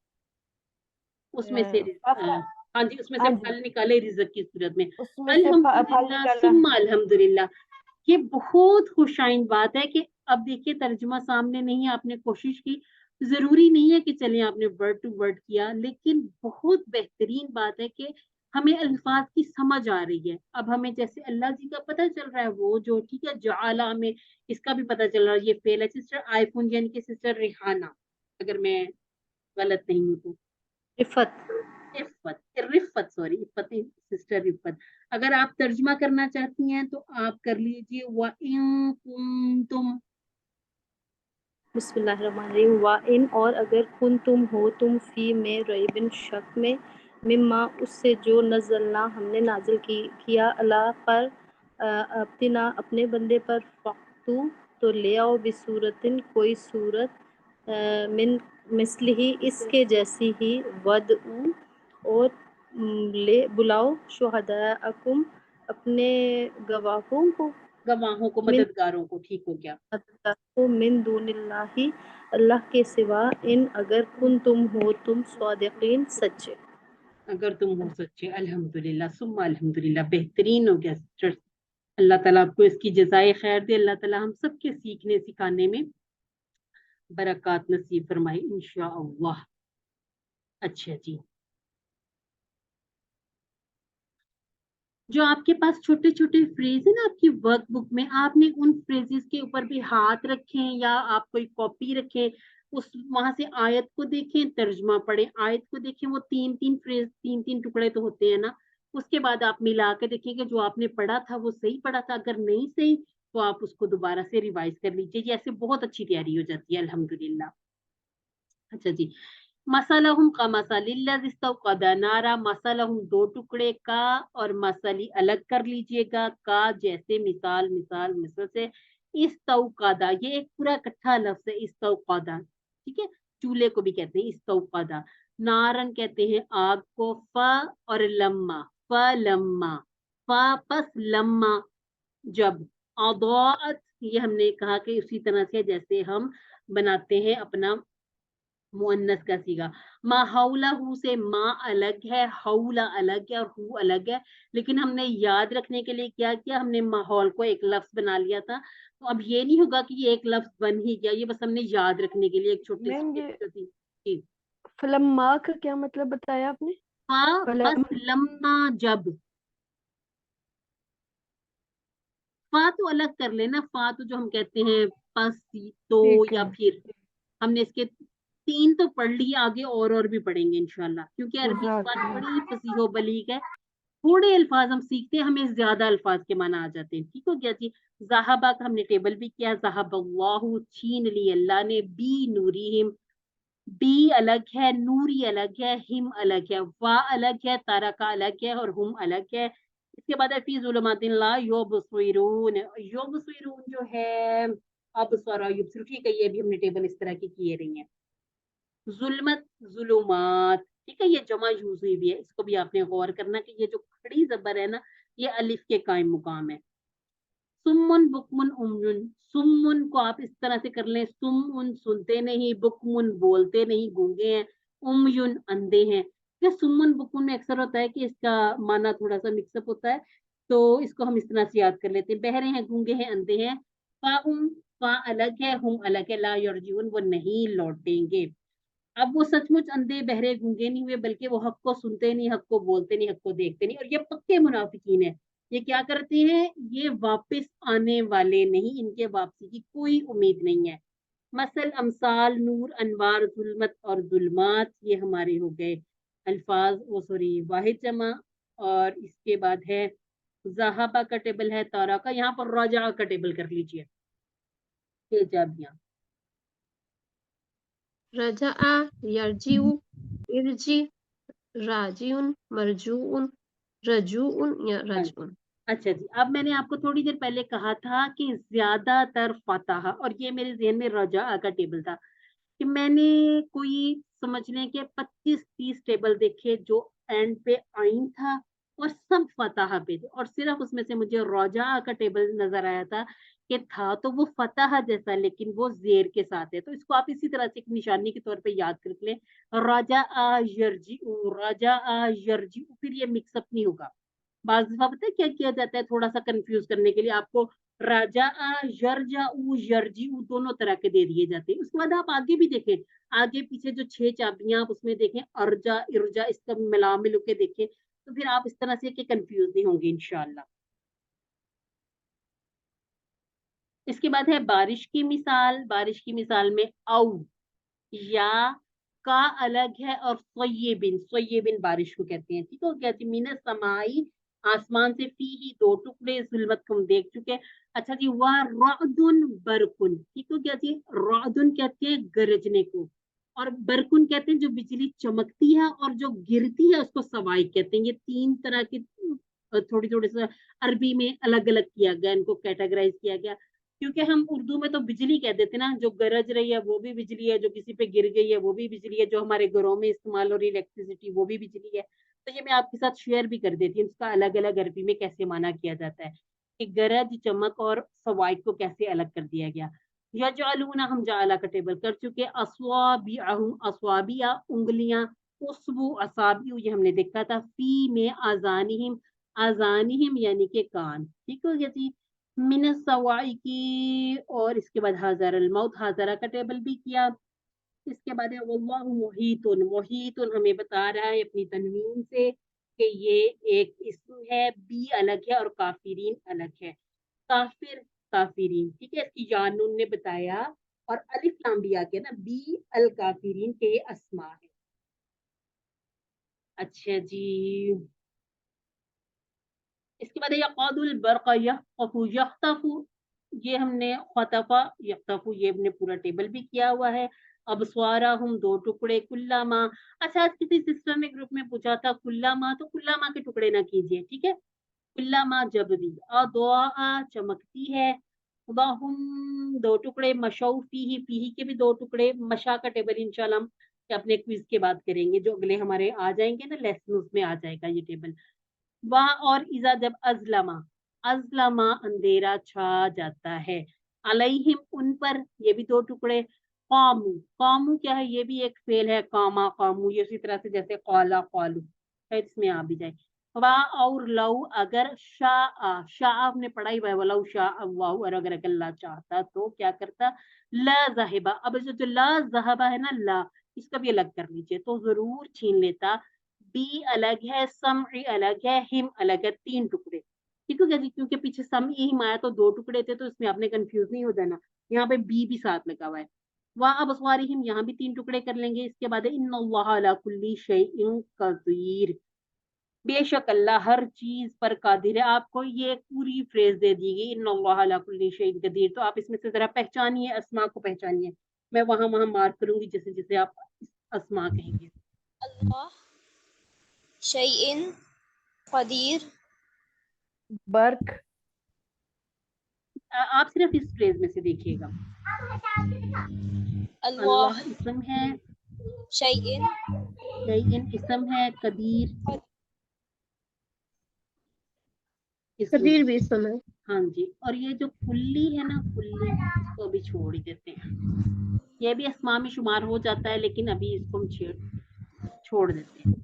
उसमें से हाँ जी, उसमें से हाँ जी, फल निकाले रिज़्क़ की सूरत में। उसमें से फल अल्हम्दुलिल्लाह निकाला। सुम्मा अल्हम्दुलिल्लाह। ये बहुत खुशाइन बात है कि अब देखिए तर्जुमा सामने नहीं है, आपने कोशिश की, जरूरी नहीं है कि चलिए आपने वर्ड टू वर्ड किया, लेकिन बहुत बेहतरीन बात है कि ہمیں الفاظ کی سمجھ آ رہی ہے. اب ہمیں جیسے اللہ جی کا پتہ چل رہا ہے وہ جو ٹھیک ہے جعل، ہمیں اس کا بھی پتہ چل رہا ہے یہ فعل ہے. سسٹر آئی فون یعنی کہ سسٹر ریحانہ اگر میں غلط نہیں ہوں تو رفت رفت سوری عفت سسٹر رفت. اگر آپ ترجمہ کرنا چاہتی ہیں تو آپ کر لیجئے. وَإِن كُنتُم بسم اللہ الرحمن الرحیم وَإِن اور اگر کن تم ہو تم فی میں ریبن شک میں مما اس سے جو نزلنا ہم نے نازل کیا اللہ پر اپنا اپنے بندے پر فَأْتُوا تو لے آؤ بصورتن کوئی صورت من مثلہ اس کے جیسی ہی ودعو اور لے بلاؤ شہداءکم اپنے گواہوں کو من مددگاروں کو. ٹھیک ہو گیا. من دون اللہ اللہ کے سوا ان اگر کن تم ہو تم صادقین سچے. اگر تم ہو سچے. الحمدللہ ثم الحمدللہ. بہترین ہو گیا سسٹر. اللہ تعالیٰ آپ کو اس کی جزائے خیر دے. اللہ تعالیٰ ہم سب کے سیکھنے سکھانے میں برکات نصیب فرمائے انشاءاللہ. اچھا جی، جو آپ کے پاس چھوٹے چھوٹے فریز ہیں نا آپ کی ورک بک میں، آپ نے ان فریزز کے اوپر بھی ہاتھ رکھیں یا آپ کوئی کاپی رکھیں، اس وہاں سے آیت کو دیکھیں، ترجمہ پڑھیں. آیت کو دیکھیں، وہ تین فریز، تین ٹکڑے تو ہوتے ہیں نا. اس کے بعد آپ ملا کے دیکھیں کہ جو آپ نے پڑھا تھا وہ صحیح پڑھا تھا. اگر نہیں صحیح تو آپ اس کو دوبارہ سے ریوائز کر لیجیے. یہ ایسے بہت اچھی تیاری ہو جاتی ہے الحمدللہ. اچھا جی، مثلہم کمثل الذی استوقد نارا. مثلہم دو ٹکڑے کا اور مثلی الگ کر لیجئے گا. کا جیسے مثال مثل سے. استوقدا یہ ایک پورا اکٹھا لفظ ہے. استوقدا ٹھیک ہے، چولہے کو بھی کہتے ہیں استوقدا. نارن کہتے ہیں آگ کو. فا اور لما، فلما، فا پس لما جب. اضاءت یہ ہم نے کہا کہ اسی طرح سے جیسے ہم بناتے ہیں اپنا مؤنث کا صیغہ. ما حولہ سے ما الگ ہے، حولہ الگ ہے اور ہو الگ ہے. لیکن ہم نے یاد رکھنے کے لیے کیا کیا، ہم نے ماحول کو ایک لفظ بنا لیا تھا. تو اب یہ نہیں ہوگا کہ یہ ایک لفظ بن ہی گیا، یہ بس ہم نے یاد رکھنے کے لیے ایک چھوٹی میم سی یہ تھی. جی، فلما کا کیا مطلب بتایا آپ نے؟ فا فلم پس لما جب. فا تو الگ کر لینا. فا تو جو ہم کہتے ہیں پس تو ٹھیک یا ہے. پھر، ہم نے اس کے تین تو پڑھ لیے، آگے اور بھی پڑھیں گے انشاءاللہ، کیونکہ عربی جزاک زبان اللہ. بڑی فصیح و بلیغ ہے. تھوڑے الفاظ ہم سیکھتے ہیں، ہمیں زیادہ الفاظ کے معنی آ جاتے ہیں. ٹھیک ہو گیا جی. ذہبہ کا ہم نے ٹیبل بھی کیا. ذہب اللہ چھین لی اللہ نے. بی نورہم، بی الگ ہے، نوری الگ ہے، ہم الگ ہے. وا الگ ہے، تارکا الگ ہے اور ہم الگ ہے. اس کے بعد ہے فی ظلمات لا یبصرون. یبصرون جو ہے اب سورا یبصر. ٹھیک ہے، یہ بھی ہم نے ٹیبل اس طرح کی کیے رہی ہیں. ظلمت ظلمات ٹھیک ہے، یہ جمع یوز ہوئی بھی ہے. اس کو بھی آپ نے غور کرنا کہ یہ جو کھڑی زبر ہے نا یہ الف کے قائم مقام ہے. سمن بکمن امن. سمن کو آپ اس طرح سے کر لیں، سمن سنتے نہیں، بکمن بولتے نہیں، گونگے ہیں، امیون اندھے ہیں. یہ سمن بکمن میں اکثر ہوتا ہے کہ اس کا معنی تھوڑا سا مکس اپ ہوتا ہے، تو اس کو ہم اس طرح سے یاد کر لیتے ہیں. بہرے ہیں، گونگے ہیں، اندھے ہیں. فا الگ ہے، ہم الگ ہے. لا یرجعون وہ نہیں لوٹیں گے. اب وہ سچ مچ اندھے بہرے گونگے نہیں ہوئے، بلکہ وہ حق کو سنتے نہیں، حق کو بولتے نہیں، حق کو دیکھتے نہیں. اور یہ پکے منافقین ہیں. یہ کیا کرتے ہیں، یہ واپس آنے والے نہیں، ان کے واپسی کی کوئی امید نہیں ہے. مثل امثال نور انوار ظلمت اور ظلمات یہ ہمارے ہو گئے الفاظ واحد جمع. اور اس کے بعد ہے ذہابہ کا ٹیبل ہے، تارا کا. یہاں پر رجع کا ٹیبل کر لیجئے. ایجابیاں رجع، یرجع، ارجی، راجعون، مرجوعون، رجوعون یا رجعون. اچھا جی. اب میں نے آپ کو تھوڑی دیر پہلے کہا تھا کہ زیادہ تر فتح، اور یہ میرے ذہن میں رجع کا ٹیبل تھا کہ میں نے کوئی سمجھ لیں کہ 25-30 ٹیبل دیکھے جو اینڈ پہ آئین تھا اور سب فتح پہ تھے، اور صرف اس میں سے مجھے رجع کا ٹیبل نظر آیا تھا کہ تھا تو وہ فتح جیسا لیکن وہ زیر کے ساتھ ہے. تو اس کو آپ اسی طرح سے ایک نشانی کے طور پہ یاد کر لیں. رجع یرجع، رجع یرجع، پھر یہ مکس اپ نہیں ہوگا. بعض دفعہ پتہ ہے کیا کیا جاتا ہے تھوڑا سا کنفیوز کرنے کے لیے، آپ کو راجا یرجع یرجع دونوں طرح کے دے دیے جاتے ہیں. اس کے بعد آپ آگے بھی دیکھیں، آگے پیچھے جو 6 چابیاں آپ اس میں دیکھیں، ارجا ارجا اس کا ملا مل کے دیکھیں तो फिर आप इस तरह से कि कंफ्यूज नहीं होंगे इंशाल्लाह। इसके बाद है बारिश की मिसाल। बारिश की मिसाल में औ या का अलग है और सोयेबिन बारिश को कहते हैं। ठीक हो गया जी। मिनस समाई आसमान से, फी ही दो टुकड़े, जुल्मत को हम देख चुके हैं। अच्छा जी, वह रअदुन बरकुन। ठीक हो गया जी। रअदुन कहते हैं गरजने को, और बरकुन कहते हैं जो बिजली चमकती है और जो गिरती है उसको सवाई कहते हैं। ये तीन तरह की थोड़ी थोड़ी सा अरबी में अलग अलग किया गया, इनको कैटेगराइज किया गया। क्योंकि हम उर्दू में तो बिजली कह देते ना, जो गरज रही है वो भी बिजली है, जो किसी पे गिर गई है वो भी बिजली है, जो हमारे घरों में इस्तेमाल हो रही इलेक्ट्रिसिटी वो भी बिजली है। तो ये मैं आपके साथ शेयर भी कर देती हूँ, उसका अलग अलग अरबी में कैसे माना किया जाता है कि गरज, चमक और सवाइक को कैसे अलग कर दिया गया। या जालूना हम जाला का टेबल कर चुके। अस्वाबिया उंगलियां, उसबु असाबियु ये हमने देखा था। फी में आजानिहिम, आजानिहिम यानी के कान। ठीक हो गया जी। मिनस सवाई की, और इसके बाद हाजर अल मौत, हाजरा का टेबल भी किया। इसके बाद है वल्लाहु मुहीतुन। मुहीतुन हमें बता रहा है अपनी तनवीन से कि ये एक इसम है, बी अलग है और काफिरीन अलग है। काफिर, काफिरीन, ठीक है। इसकी जानून ने बताया, और अलिफ लाम भी आ गया ना, बी अल काफिरीन के ये अस्मा है। अच्छा जी। इसके बाद यक़ादुल बरक़ यख़्तफ़ु, यख़्तफ़ु ये हमने ख़तफ़ा यख़्तफ़ु ये हमने पूरा टेबल भी किया हुआ है। अबस्वारहुम दो टुकड़े, कुल्लामा। अच्छा, आज किसी सिस्टर ने ग्रुप में पूछा था कुल्लामा, तो कुल्लामा के टुकड़े ना कीजिए, ठीक है। कुल्लामा जब भी, अदौआ चमकती है, वहुम दो टुकड़े, मशौ फीही, फीही के भी दो टुकड़े। मशा का टेबल इंशाल्लाह हम अपने क्विज के बाद करेंगे, जो अगले हमारे आ जाएंगे ना लेसन, उसमें आ जाएगा ये टेबल। वह और इजा जब अजलमा, अजलमा अंधेरा छा जाता है, अलैहिम उन पर, ये भी दो टुकड़े। कामू, कामू क्या है, ये भी एक फेल है, कामा कामू, ये उसी तरह से जैसे कौला कौलू है, इसमें आ भी जाए। वाह और लव अगर, शाह, शाह आपने पढ़ा ही वलौ शाह अल्लाह, और अगर अल्लाह चाहता तो क्या करता, ला ज़ाहिबा। अब जो ला ज़हबा है ना, ला इसका भी अलग कर लीजिए तो जरूर छीन लेता। बी अलग है, सम अलग है, हिम अलग है, तीन टुकड़े। ठीक है जी। क्योंकि पीछे सम हिम आया तो दो टुकड़े थे, तो इसमें आपने कंफ्यूज नहीं हो जाना। यहाँ पे बी भी साथ लगा हुआ है। वाह अब हिम यहाँ भी तीन टुकड़े कर लेंगे। इसके बाद इन्नल्लाह अला कुल्ली शैइन कदीर, बेशक अल्लाह हर चीज पर कादिर है। आपको ये पूरी फ्रेज दे दी गई, इन्नल्लाह अला कुल्ली शैइन कदीर। तो आप इसमें से जरा पहचानिए, अस्मा को पहचानिए। मैं वहां वहां मार्क करूंगी जैसे जैसे आप अस्मा कहेंगे। अल्लाह, शैइन, कदीर, बर्क, आप सिर्फ इस फ्रेज में से देखिएगा। अल्लाह, अल्लाह इसम है, शैइन, शैइन इसम है, कदीर इसम कदीर है। भी इस समय। हाँ जी। और ये जो कुल्ली है ना, कुल्ली, इसको अभी छोड़ ही देते हैं। ये भी अस्मा में शुमार हो जाता है, लेकिन अभी इसको हम छोड़ देते हैं।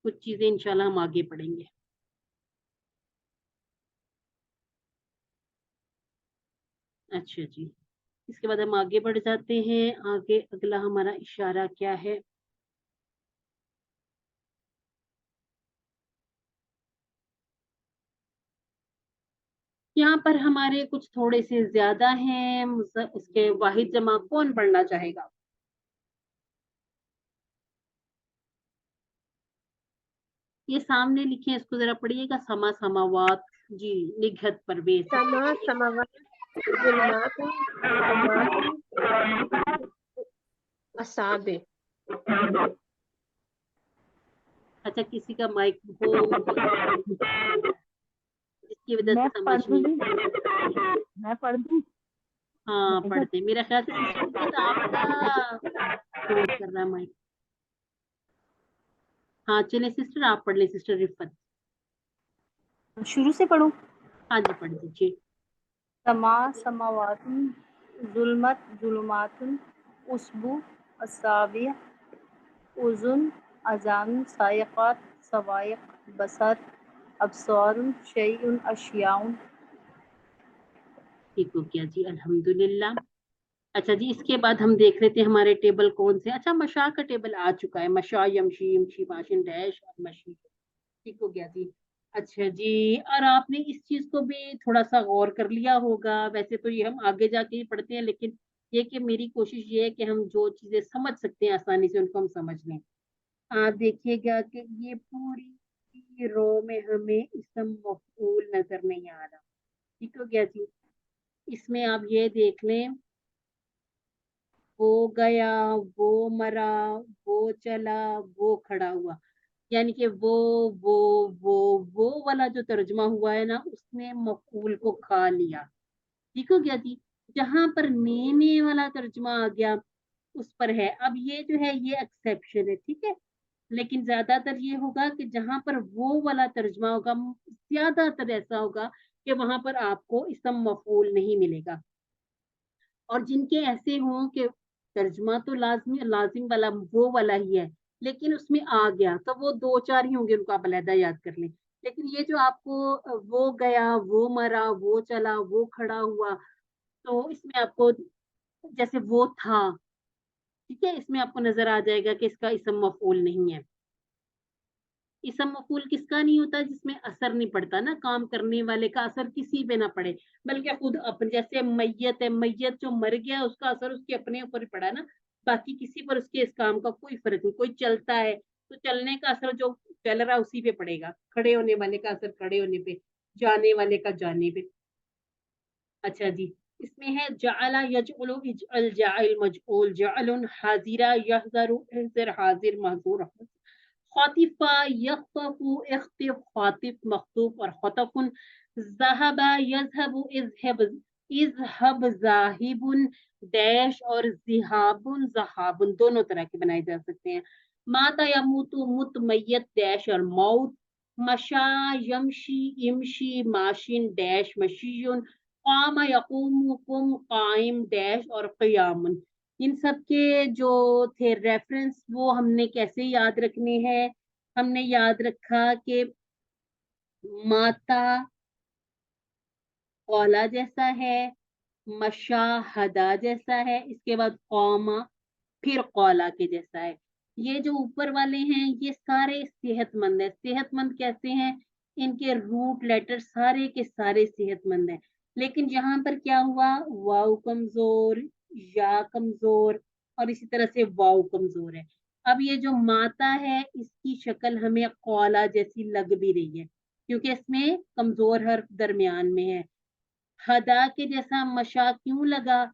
कुछ चीजें इंशाल्लाह हम आगे पढ़ेंगे। अच्छा जी। इसके बाद हम आगे बढ़ जाते हैं। आगे अगला हमारा इशारा क्या है। यहाँ पर हमारे कुछ थोड़े से ज्यादा हैं। इसके वाहिद जमा कौन पढ़ना चाहेगा। ये सामने लिखे हैं, इसको जरा पढ़िएगा। समा समावात जी, निघत परवेश। समा समावात, जुल्मातुन, ज़ुलुमातुन, असाबे। अच्छा, किसी का माइक हो जिसकी वजह से समझ नहीं। मैं पढ़ दूं। हाँ पढ़ दे। मेरा ख्याल से सिस्टर आपका क्लोज कर रहा है माइक। हाँ चले सिस्टर, आप पढ़ ले सिस्टर रिफत। शुरू से पढ़ूं। हाँ जी पढ़ दीजिए। समा समावातुन, जुल्मत जुलुमातुन, उसबु असाबिया, उजुन अजान, सायक़ात सवाइक़, बसर अबसारुन, शैउन अशियाउन। ठीक हो गया जी, अल्हम्दुलिल्लाह। अच्छा जी, इसके बाद हम देख लेते हैं हमारे टेबल कौन से। अच्छा, मशा का टेबल आ चुका है, मशा, यमशी, यमशी, माशिन, डैश और मशी। ठीक हो गया जी। अच्छा जी, और आपने इस चीज को भी थोड़ा सा गौर कर लिया होगा, वैसे तो ये हम आगे जाके ही पढ़ते हैं, लेकिन ये कि मेरी कोशिश ये है कि हम जो चीजें समझ सकते हैं आसानी से उनको हम समझ लें। देखिएगा कि ये पूरी रो में हमें इसम मफूल नजर नहीं आ रहा। ठीक हो गया जी। इसमें आप ये देख लें, वो गया, वो मरा, वो चला, वो खड़ा हुआ, यानी कि वो वो वाला जो तर्जमा हुआ है ना, उसने मफूल को खा लिया। ठीक हो गया जी। जहां पर ने वाला तर्जमा आ गया उस पर है। अब ये जो है ये एक्सेप्शन है, ठीक है, लेकिन ज्यादातर ये होगा कि जहां पर वो वाला तर्जमा होगा, ज्यादातर ऐसा होगा कि वहां पर आपको इसम मफूल नहीं मिलेगा। और जिनके ऐसे हों कि तर्जमा तो लाजमी लाजिम वाला वो वाला ही है, लेकिन उसमें आ गया, तो वो दो चार ही होंगे, उनको आप अलहदा याद कर लें। लेकिन ये जो आपको वो गया, वो मरा, वो चला, वो खड़ा हुआ, तो इसमें आपको जैसे वो था, ठीक है, इसमें आपको नजर आ जाएगा कि इसका इसम मफूल नहीं है। इसम मफूल किसका नहीं होता? जिसमें असर नहीं पड़ता ना, काम करने वाले का असर किसी पे ना पड़े, बल्कि खुद अपने, जैसे मैयत है, मैयत जो मर गया उसका असर उसके अपने ऊपर ही पड़ा ना, बाकी किसी पर उसके इस काम का कोई फर्क नहीं। कोई चलता है तो चलने का असर जो चल रहा है उसी पे पड़ेगा, खड़े होने वाले का असर खड़े होने पे, जाने वाले का जाने पे। अच्छा जी, इसमें है जअला यजअलु इजअल जाइल मजऊल जअलुन हाजिरा यहजरु इहजर हाजिर महजूर खातिफा यख्तफु इख्तिफ खातिफ मख्तूफ और खतफुन ज़हबा यज़हबु इज़हब ज़ाहिबुन डैश और ज़िहाबुन ज़हाबुन दोनों तरह के बनाए जा सकते हैं। माता यमूतु मुत मैयत डैश और मौत, मशा यमशी इमशी माशिन डैश मशीयुन, कामा यकूमु कुम काइम डैश और क़ियामुन। इन सब के जो थे रेफरेंस वो हमने कैसे याद रखने हैं? हमने याद रखा कि माता कौला जैसा है, मशाहदा जैसा है, इसके बाद कौमा, फिर कौला के जैसा है। ये जो ऊपर वाले हैं ये सारे सेहतमंद है। सेहतमंद कैसे हैं? इनके रूट लेटर सारे के सारे सेहतमंद हैं। लेकिन यहाँ पर क्या हुआ? वाव कमजोर, या कमजोर, और इसी तरह से वाव कमजोर है। अब ये जो माता है इसकी शक्ल हमें कौला जैसी लग भी रही है, क्योंकि इसमें कमजोर हर्फ दरमियान में है। हदा के जैसा मशा क्यों लगा?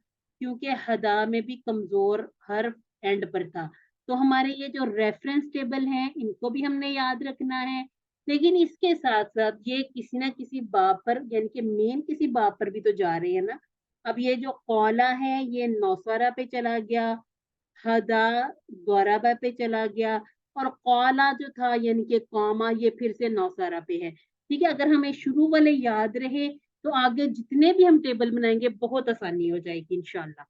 क्योंकि हदा में भी कमजोर हर्फ एंड पर था। तो हमारे ये जो रेफरेंस टेबल हैं इनको भी हमने याद रखना है, लेकिन इसके साथ साथ ये किसी ना किसी बाब पर, यानी कि मेन किसी बाब पर भी तो जा रहे हैं ना। अब ये जो कौला है ये नौसरा पे चला गया, हदा गौराबा पे चला गया, और कौला जो था यानी कि कौमा ये फिर से नौसरा पे है। ठीक है, अगर हमें शुरू वाले याद रहे तो आगे जितने भी हम टेबल बनाएंगे बहुत आसानी हो जाएगी इंशाल्लाह।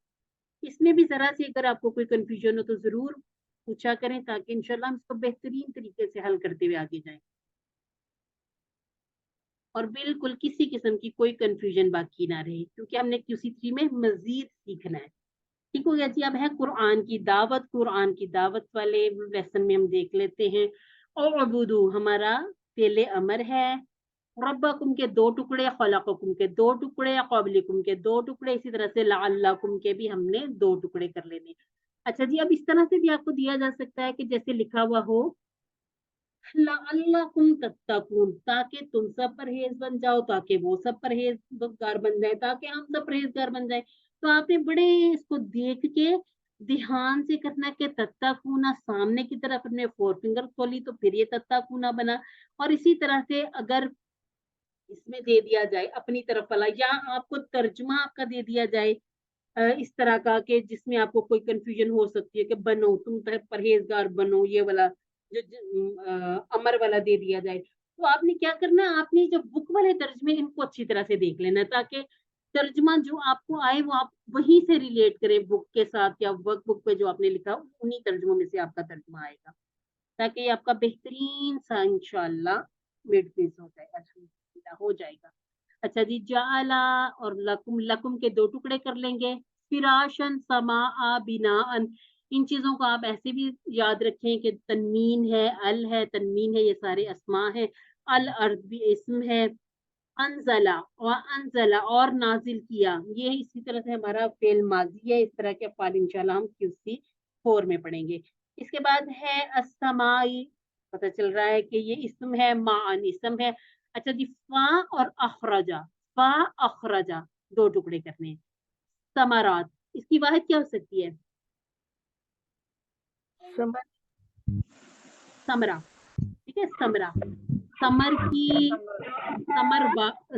इसमें भी जरा सी अगर आपको कोई कंफ्यूजन हो तो जरूर पूछा करें, ताकि इंशाल्लाह हम इसको बेहतरीन तरीके से हल करते हुए आगे जाएं, और बिल्कुल किसी किस्म की कोई कंफ्यूजन बाकी ना रहे, क्योंकि हमने QC3 में मजीद सीखना है। ठीक हो गया जी। अब है कुरान की दावत। कुरान की दावत वाले लेसन में हम देख लेते हैं, और अबूदू हमारा पहले अमर है, रब्बकुम के दो टुकड़े, खलकुम के दो टुकड़े, कबलिकुम के दो टुकड़े, इसी तरह से लअल्लकुम के भी हमने दो टुकड़े कर लेने। अच्छा जी, अब इस तरह से भी आपको दिया जा सकता है कि जैसे लिखा हुआ हो लअल्लकुम तत्तकून, ताकि तुम सब परहेज बन जाओ, ताकि वो सब परहेजगार बन जाए, ताकि हम सब परहेजगार बन जाए। तो आपने बड़े इसको देख के ध्यान से करना कि तत्ताकूना सामने की तरफ अपने फोर फिंगर खोली तो फिर ये तत्ताकूना बना। और इसी तरह से अगर इसमें दे दिया जाए अपनी तरफ वाला, या आपको तर्जुमा आपका दे दिया जाए इस तरह का कि जिसमें आपको कोई कंफ्यूजन हो सकती है कि बनो तुम परहेजगार बनो, ये वाला जो अमर वाला दे दिया जाए, तो आपने क्या करना है? आपने जो बुक वाले तर्जमे इनको अच्छी तरह से देख लेना, ताकि तर्जमा जो आपको आए वो आप वहीं से रिलेट करें बुक के साथ, या वर्क बुक पे जो आपने लिखा उन्हीं तर्जुमों में से आपका तर्जमा आएगा, ताकि ये आपका बेहतरीन सा इंशाल्लाह मिड पीस हो जाए, अल्हम्दुलिल्लाह हो जाएगा। अच्छा जी, जाला और लकुम, लकुम के दो टुकड़े कर लेंगे, फिराशन समा बिनाअन, इन चीजों को आप ऐसे भी याद रखें कि तनवीन है, अल है, तनवीन है, ये सारे अस्मा है। अल अर्द भी इस्म है। अनजला और नाजिल किया, ये इसी तरह से हमारा फेल माजी है। इस तरह के अफ़आल इंशाल्लाह हम QC 4 में पढ़ेंगे। इसके बाद है अस्समाई, पता चल रहा है कि ये इस्म है, माअन इस्म है। अच्छा जी, फा और अखरजा, फा अखरजा दो टुकड़े करने हैं। समरात, इसकी वाहिद क्या हो सकती है? समरा, ठीक है, समरा। समर की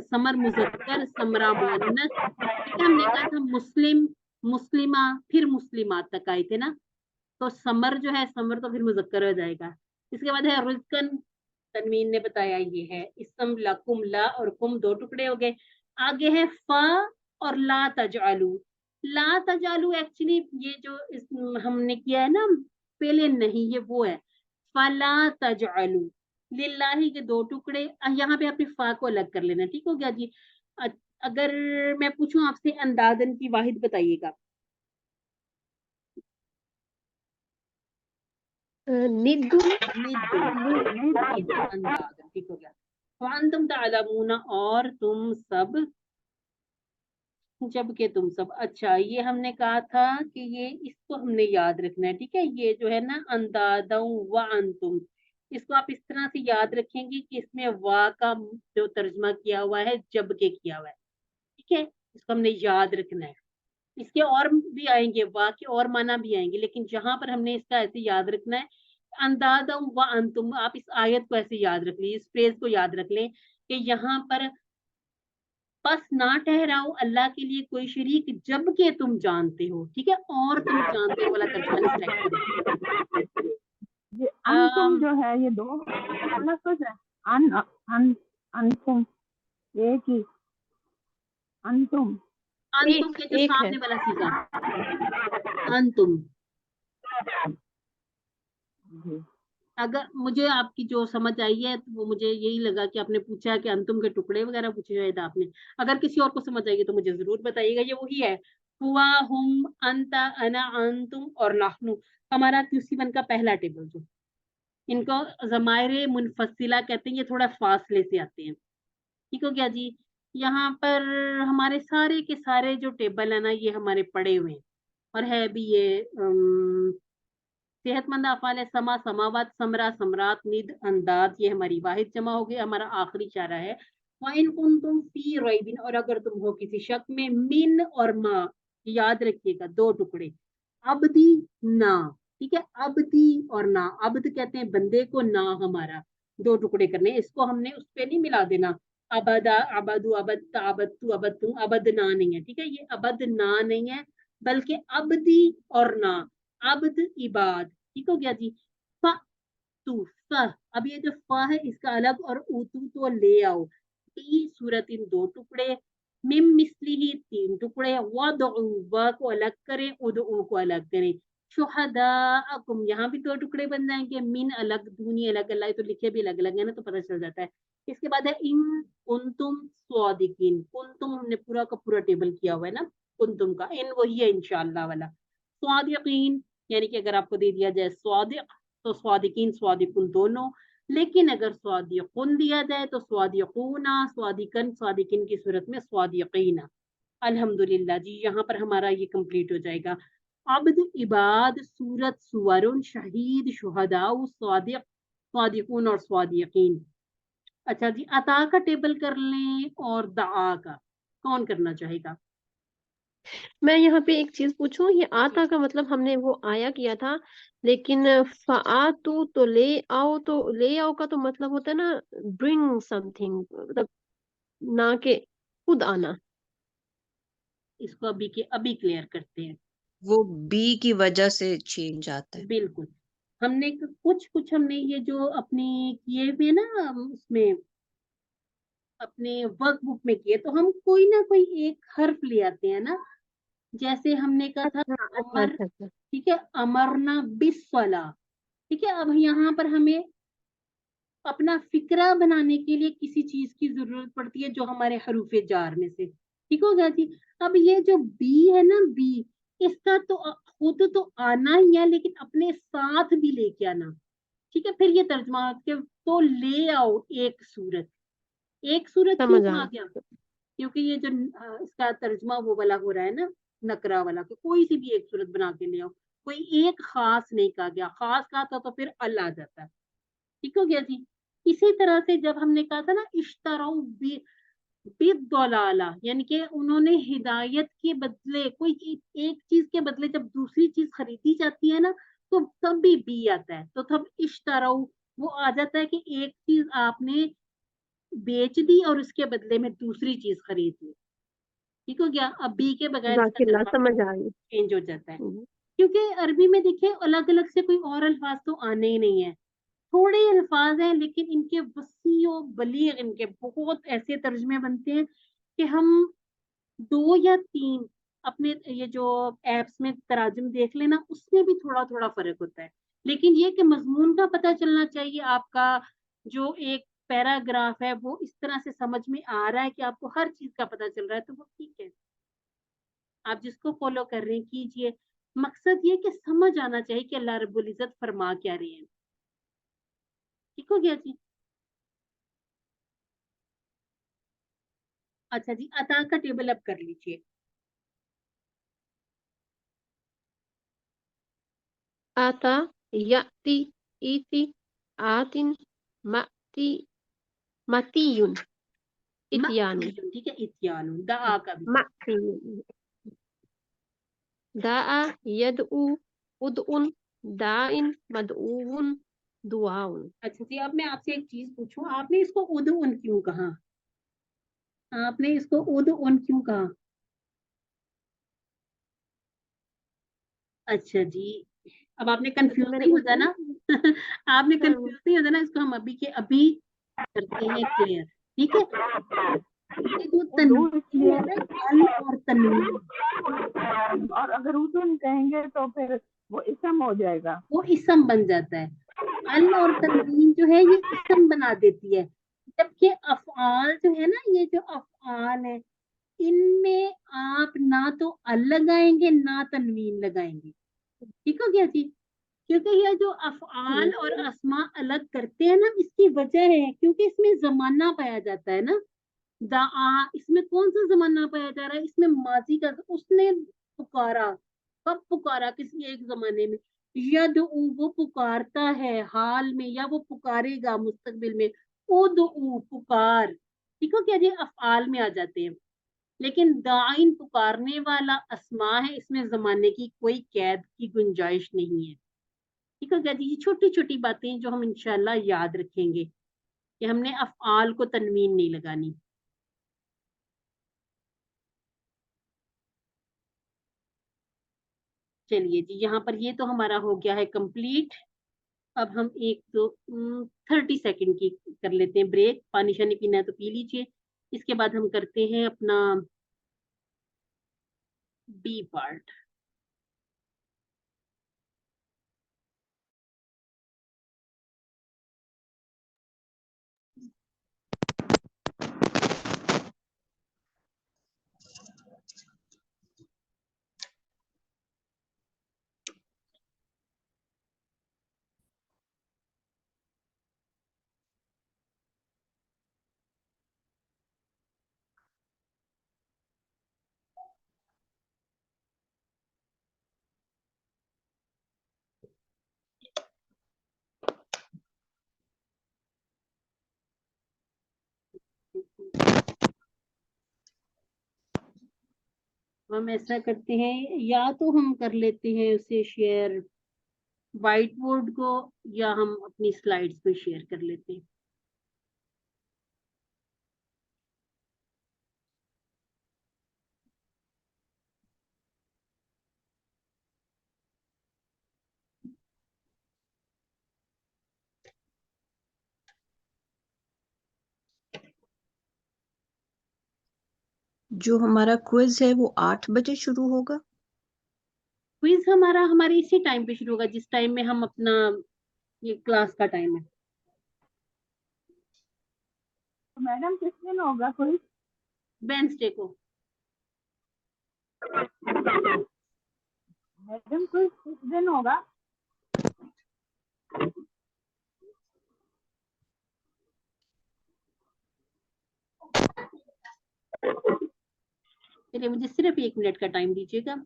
समर मुजक्कर, समरा मुअन्नस, ठीक है। हमने कहा था मुस्लिम, मुस्लिमा, फिर मुस्लिमात तक आए थे ना, तो समर जो है, समर तो फिर मुजक्कर हो जाएगा। इसके बाद है रुज़्कन, तनवीन ने बताया ये है इस्म। लकुम, ला और कुम दो टुकड़े हो गए। आगे है फा और ला तजअलू। ला तजअलू एक्चुअली ये जो हमने किया है ना पहले, नहीं, ये वो है फला तजअलू। लिल्लाही के दो टुकड़े, यहाँ पे आपने फा को अलग कर लेना, ठीक हो गया जी। अगर मैं पूछूं आपसे अंदाजन की वाहिद बताइएगा। निद्दु, अंदाजन, ठीक हो गया। वांतुम तालमूना, और तुम सब, जबकि तुम सब। अच्छा, ये हमने कहा था कि ये इसको हमने याद रखना है, ठीक है। ये जो है ना अंदादम व अंतुम, इसको आप इस तरह से याद रखेंगे कि इसमें वा का जो तर्जमा किया हुआ है जबकि किया हुआ है, ठीक है। इसको हमने याद रखना है। इसके और भी आएंगे, वा के और माना भी आएंगे, लेकिन जहां पर हमने इसका ऐसे याद रखना है अंदादम व अंतुम। आप इस आयत को ऐसे याद रख लीजिए, इस फ्रेज को याद रख लें कि यहाँ पर बस ना ठहराओ अल्लाह के लिए कोई शरीक जबकि तुम जानते हो, ठीक है। और तुम जानते हो वाला तर्जुमा सिलेक्ट करो। ये अंतुम जो है ये दो तलफ़्ज़ है। अन अन अंतुम एक ही, अंतुम अंतुम के जो एक है। सामने वाला सीगा अंतुम। अगर मुझे आपकी जो समझ आई है तो वो मुझे यही लगा कि आपने पूछा है कि अंतुम के टुकड़े वगैरह पूछे शायद आपने। अगर किसी और को समझ आएगी तो मुझे जरूर बताइएगा। ये वही है, हुआ, हुम, अंता, अना, अंतुम और नहनु, हमारा QC1 का पहला टेबल। जो इनको ज़मायरे मुनफसिला कहते हैं, ये थोड़ा फासले से आते हैं, ठीक हो गया जी। यहाँ पर हमारे सारे के सारे जो टेबल है ना ये हमारे पड़े हुए हैं, और है भी ये सेहतमंद अफ़ाल है। समा, समावत, समरा, समरात, निद, अंदाज, ये हमारी वाहिद जमा हो गई। हमारा आखिरी इशारा है वाइन कुंतुम फी रैबिन, और अगर तुम हो किसी शक में। मिन और मा, याद रखिएगा दो टुकड़े। अब्दी, ना, ठीक है। अब्दी और ना, अब्द कहते हैं बंदे को, ना हमारा, दो टुकड़े करने। इसको हमने उस पे नहीं मिला देना, अबदा, अबदू, अबदता, अबदतू, अबदतुम, अबद ना नहीं है, ठीक है। ये अबद ना नहीं है, बल्कि अब्दी और ना, अब्द इबाद, ठीक हो गया जी। फ तू, फ, अब ये जो फ है इसका अलग, और ऊतू तो ले आओ। ई सूरत इन दो टुकड़े, मिम मिस्ली ही तीन टुकड़े। वदउ, व को अलग करें, उदउ को अलग करें। शुहदाअकुम, यहाँ भी दो टुकड़े बन जाएंगे। मिन अलग, दूनी अलग, अल्लाह तो लिखे भी अलग अलग है ना, तो पता चल जाता है। इसके बाद है इन कुंतुम स्वादिकीन। कुंतुम हमने पूरा का पूरा टेबल किया हुआ है ना कुंतुम का। इन वही है इंशाअल्लाह वाला। स्वादिकीन यानी कि अगर आपको दे दिया जाए स्वादिक तो स्वादिकीन स्वादिकुन दोनों, लेकिन अगर स्वादिकुन दिया जाए तो स्वादिकुना, स्वादिकन, स्वादिकिन की सूरत में स्वादिकीना। अल्हम्दुलिल्लाह जी, यहाँ पर हमारा ये कंप्लीट हो जाएगा। अब्द, इबाद, सूरत, सुवरुन, शहीद, शुहदाउ, स्वादिक, स्वादिकुन और स्वादिकीन। अच्छा जी, अता का टेबल कर लें और दआ का, कौन करना चाहेगा? मैं यहाँ पे एक चीज पूछूं, ये आता का मतलब हमने वो आया किया था, लेकिन फ़ातु तो ले आओ, तो ले आओ का तो मतलब होता है ना ब्रिंग समथिंग, मतलब ना के खुद आना। इसको अभी के अभी क्लियर करते हैं। वो बी की वजह से चेंज आता है। बिल्कुल, हमने कुछ हमने ये जो अपने किए हुए ना उसमें अपने वर्क बुक में किए, तो हम कोई ना कोई एक हर्फ ले आते हैं ना। जैसे हमने कहा था अच्छा अच्छा अमर, अच्छा अच्छा। ठीक है, अमरना बिस्सला, ठीक है। अब यहाँ पर हमें अपना फिक्रा बनाने के लिए किसी चीज की जरूरत पड़ती है जो हमारे हरूफे जार में से, ठीक हो गया जी। अब ये जो बी है ना, बी, इसका तो खुद तो आना ही है, लेकिन अपने साथ भी लेके आना। ठीक है, फिर ये तर्जमा के तो ले आओ एक सूरत। एक सूरत क्यों समझ कहा आया। गया? क्योंकि ये जो इसका तर्जमा वो वाला हो रहा है ना, नकरा वाला, कि कोई सी भी एक सूरत बना के ले आओ, कोई एक खास नहीं कहा गया। खास कहा था तो फिर अल आ जाता है। ठीक हो गया जी। इसी तरह से जब हमने कहा था ना इश्तराउ बिदलाला, यानी कि उन्होंने हिदायत के बदले कोई एक चीज के बदले जब दूसरी चीज खरीदी जाती है ना, तो तब भी बी आता है, तो तब इश्तराउ वो आ जाता है कि एक चीज आपने बेच दी और उसके बदले में दूसरी चीज खरीद ली। ठीक हो गया। अब बी के बगैर इसका जाकिल्ला तर्जमा समझ आ गई। चेंज हो जाता है, हम्म, क्योंकि अरबी में देखिए अलग अलग से कोई और अल्फाज तो आने ही नहीं है। थोड़े अल्फाज हैं, लेकिन इनके वसी और बलीग, इनके बहुत ऐसे तर्जमे बनते हैं कि हम 2 या 3 अपने ये जो एप्स में तराजुम देख लेना, उसमें भी थोड़ा थोड़ा फर्क होता है। लेकिन ये कि मजमून का पता चलना चाहिए आपका, जो एक पैराग्राफ है वो इस तरह से समझ में आ रहा है कि आपको हर चीज का पता चल रहा है, तो वो ठीक है। आप जिसको फॉलो कर रहे हैं कीजिए। मकसद ये कि समझ आना चाहिए कि अल्लाह रब्बुल इज्जत फरमा क्या रहे हैं। ठीक हो गया जी। अच्छा जी, अता का टेबल अप कर लीजिए। आता, याति, इति, आतिन, माती, मतीयुन, इतियानुन, मक्तियुन, ठीक है, इत्यानुन, दा का भी। मतीयुन, दाआ, यदउ, उदउन, दाइन, मदऊन, दुआउन। अच्छा जी, अब मैं आपसे एक चीज पूछूं, आपने इसको उद उन क्यों कहा? आपने इसको उद उन क्यों कहा? अच्छा जी, अब आपने कंफ्यूज मतलब मैंने नहीं हो उदउन, जाना। आपने हाँ, कंफ्यूज नहीं हो जाना, इसको हम अभी के अभी करते हैं क्लियर। ठीक है, ये जो उर्दू तनवीन इसलिए, है ना, अल और तनवीन, और अगर उर्दू कहेंगे तो फिर वो इसम हो जाएगा। वो इसम बन जाता है। अल और तनवीन जो है ये इसम बना देती है, जबकि अफआल जो है ना, ये जो अफआल है, इनमें आप ना तो अल लगाएंगे ना तनवीन लगाएंगे। ठीक हो गया जी। क्योंकि ये जो अफआल और अस्मा अलग करते हैं ना, इसकी वजह है क्योंकि इसमें जमाना पाया जाता है ना। दआ, इसमें कौन सा जमाना पाया जा रहा है? इसमें माजी का, उसने पुकारा, कब पुकारा, किसी एक जमाने में। यद वो पुकारता है हाल में, या वो पुकारेगा मुस्तकबिल में। उदऊ पुकार। ठीक हो क्या जी, अफआल में आ जाते हैं। लेकिन दाइन पुकारने वाला अस्मा है, इसमें जमाने की कोई कैद की गुंजाइश नहीं है। ठीक है क्या जी, ये छोटी छोटी बातें जो हम इंशाल्लाह याद रखेंगे कि हमने अफआल को तनवीन नहीं लगानी। चलिए जी, यहाँ पर ये तो हमारा हो गया है कंप्लीट। अब हम एक दो 30 सेकंड की कर लेते हैं ब्रेक, पानी शानी पीना है तो पी लीजिए। इसके बाद हम करते हैं अपना बी पार्ट। हम ऐसा करते हैं, या तो हम कर लेते हैं उसे शेयर व्हाइट बोर्ड को, या हम अपनी स्लाइड्स पे शेयर कर लेते हैं। जो हमारा क्विज है वो 8 बजे शुरू होगा। क्विज हमारा हमारे इसी टाइम पे शुरू होगा जिस टाइम में हम अपना, ये क्लास का टाइम है। तो मैडम किस दिन होगा कोई? वेंसडे को। मैडम कुछ दिन होगा। चलिए मुझे सिर्फ 1 मिनट का टाइम दीजिएगा।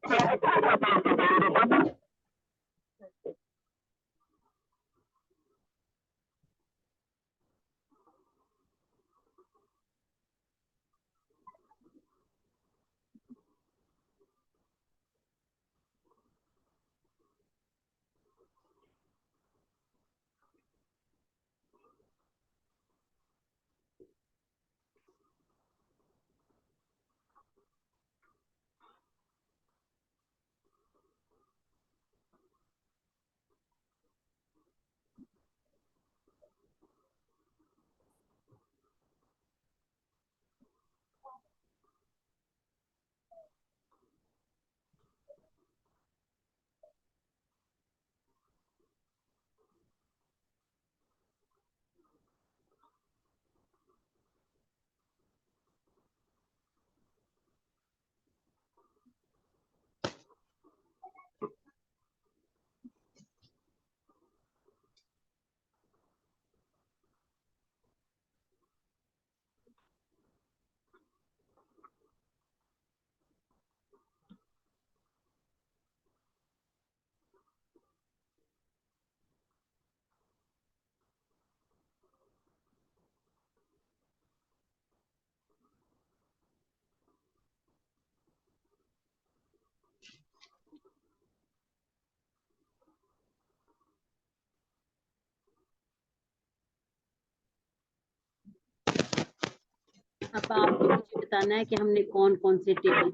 अब आपको मुझे बताना है कि हमने कौन कौन से टेबल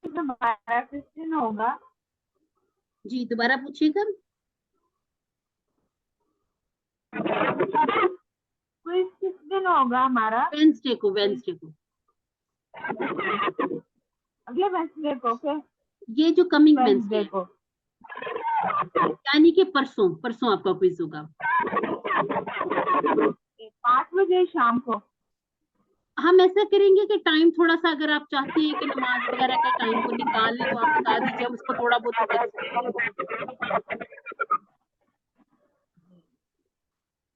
दोबारा क्वेश्चन होगा। जी दोबारा पूछिएगा। क्विज किस दिन होगा हमारा? वेंसडे को, वेंसडे को, अगले वेंसडे को। फिर ये जो कमिंग वेंसडे वेंसडे को, यानी कि परसों, परसों आपका क्विज होगा 5 बजे शाम को। हम ऐसा करेंगे कि टाइम थोड़ा सा, अगर आप चाहते हैं कि नमाज वगैरह का टाइम को निकाल लें तो आप बता दीजिए, हम उसको थोड़ा बहुत कर सकते हैं।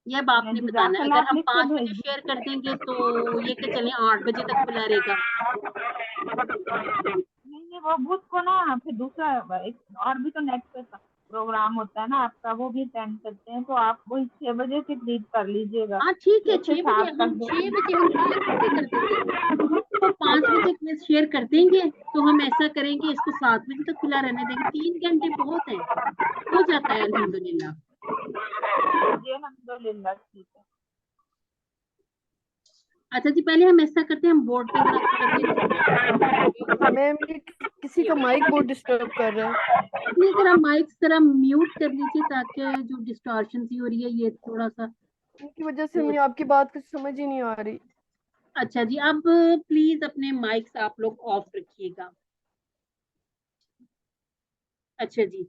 ये अब आपने बताना है। अगर हम 5 बजे शेयर कर देंगे तो ये कि चलें 8 बजे तक खुला रहेगा। नहीं, वो बुध को ना फिर दूसरा और भी तो नेक्स्ट प्रोग्राम होता है ना आपका, वो भी अटेंड करते हैं, तो आप वही 6 बजे से रीड कर लीजिएगा। हाँ ठीक है, 6 बजे हम 6 बजे हम शेयर कर देंगे, तो 5 बजे क्विज शेयर कर देंगे। तो हम ऐसा करेंगे, इसको 7 बजे तक खुला रहने देंगे। 3 घंटे बहुत है, हो जाता है अल्हम्दुलिल्लाह। अल्हम्दुलिल्लाह, ठीक है। अच्छा जी, पहले हम ऐसा करते हैं, हम बोर्ड पे जरा मैम ये किसी का माइक बहुत डिस्टर्ब कर रहा है। अपनी जरा माइक जरा म्यूट कर लीजिए ताकि जो डिस्टॉर्शन सी हो रही है ये थोड़ा सा। इनकी वजह से हमें आपकी बात कुछ समझ ही नहीं आ रही। अच्छा जी, अब प्लीज अपने माइक्स आप लोग ऑफ रखिएगा। अच्छा जी,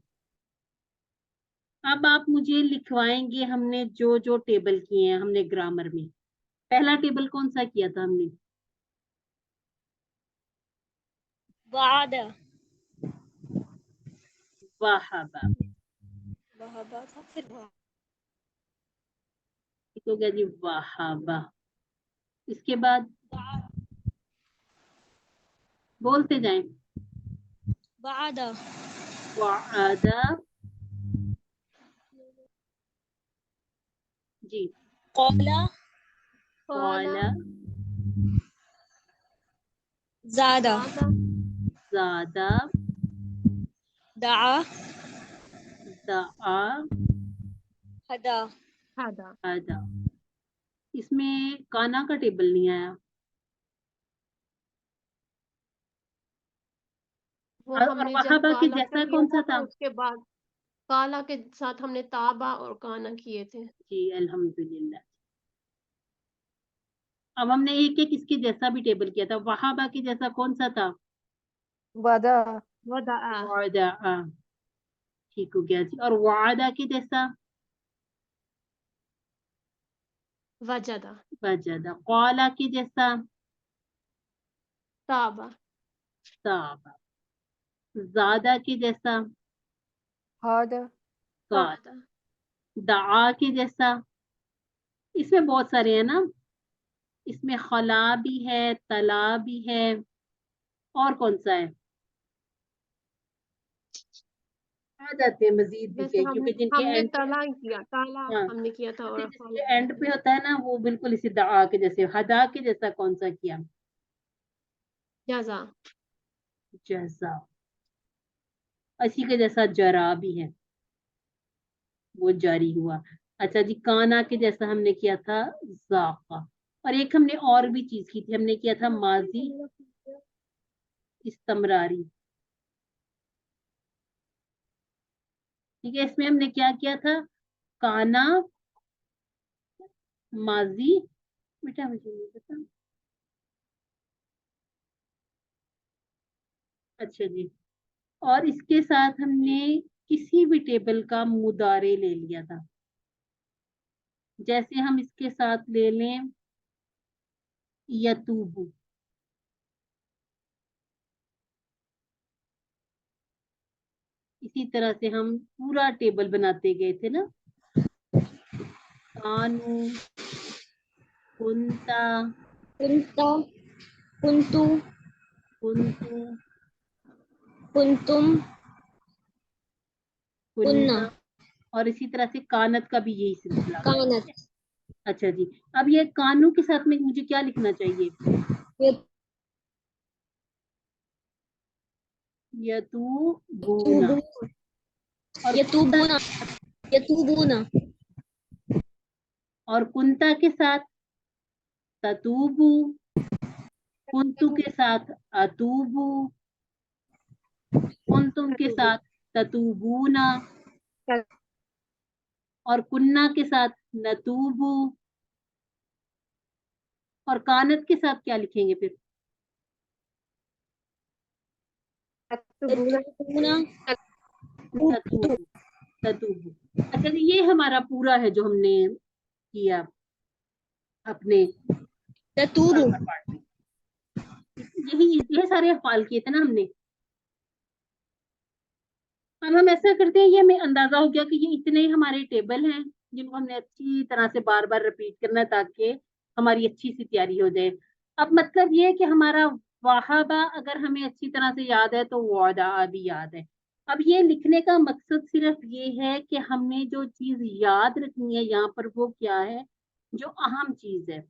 अब आप मुझे लिखवाएंगे हमने जो जो टेबल किए हैं हमने ग्रामर में। पहला टेबल कौन सा किया था हमने? वादा, वहाबा। वहाबा था, फिर ठीक हो गया जी, वहाबा। इसके बाद बोलते जाएं। वादा, वादा जी, कौला, कौला, ज़ादा, ज़ादा, दआ, दआ, हदा, हदा। इसमें काना का टेबल नहीं आया। वो और हमने जब वहाबा के काला जैसा किया कौन सा था था? तो उसके बाद काला के साथ हमने ताबा और काना किए थे। जी अल्हम्दुलिल्लाह। अब हमने एक एक इसके जैसा भी टेबल किया था। वहाबा के जैसा कौन सा था? वादा, वदा, वादा। ठीक हो गया जी। और वादा के जैसा? वजदा, वजदा। क़ाला के जैसा ताबा, ताबा। ज़ादा के जैसा हादा, क़ादा। दआ के जैसा, इसमें बहुत सारे हैं ना, इसमें खला भी है, तला भी है, और कौन सा है? आ जाते हैं मजीद भी वैसे के, क्योंकि जिनके हमने एंड पे, तला किया, ताला हाँ, हमने किया था, और जिसके एंड पे होता है ना, वो बिल्कुल इसी दआ के जैसे। हदा के जैसा कौन सा किया? जजा, जज़ा। इसी के जैसा जरा भी है, वो जारी हुआ। अच्छा जी, काना के जैसा हमने किया था ज़ाक़ा। और एक हमने और भी चीज की थी, हमने किया था माजी इस्तमरारी। ठीक है, इसमें हमने क्या किया था? काना, माजी, बेटा मुझे नहीं पता। अच्छा जी, और इसके साथ हमने किसी भी टेबल का मुदारे ले लिया था। जैसे हम इसके साथ ले लें यतूबू, इसी तरह से हम पूरा टेबल बनाते गए थे ना। कानू, कुंता, कुंता, कुंतु, कुंतु, कुंतुम, कुन्ना, कुन्ना, और इसी तरह से कानत का भी यही सिलसिला। कानत, अच्छा जी, अब ये कानू के साथ में मुझे क्या लिखना चाहिए? यतूबूना। और यतूबूना, यतूबूना, और कुंता के साथ ततूबू, कुंतु के साथ अतूबू, कुंतुम के साथ ततूबूना, और कुन्ना के साथ नतूबू। और कानत के साथ क्या लिखेंगे फिर? यतूबूना, ततूबू, ततूबू। अच्छा जी, ये हमारा पूरा है जो हमने किया अपने ततूबू, पार्ट में। यही सारे अफ़आल किए थे ना हमने। अब हम ऐसा करते हैं, ये हमें अंदाजा हो गया कि ये इतने ही हमारे टेबल हैं जिनको हमने अच्छी तरह से बार बार रिपीट करना है ताकि हमारी अच्छी सी तैयारी हो जाए। अब मतलब ये है कि हमारा वाहबा अगर हमें अच्छी तरह से याद है तो वादा भी याद है। अब ये लिखने का मकसद सिर्फ ये है कि हमें जो चीज याद रखनी है यहाँ पर वो क्या है, जो अहम चीज है।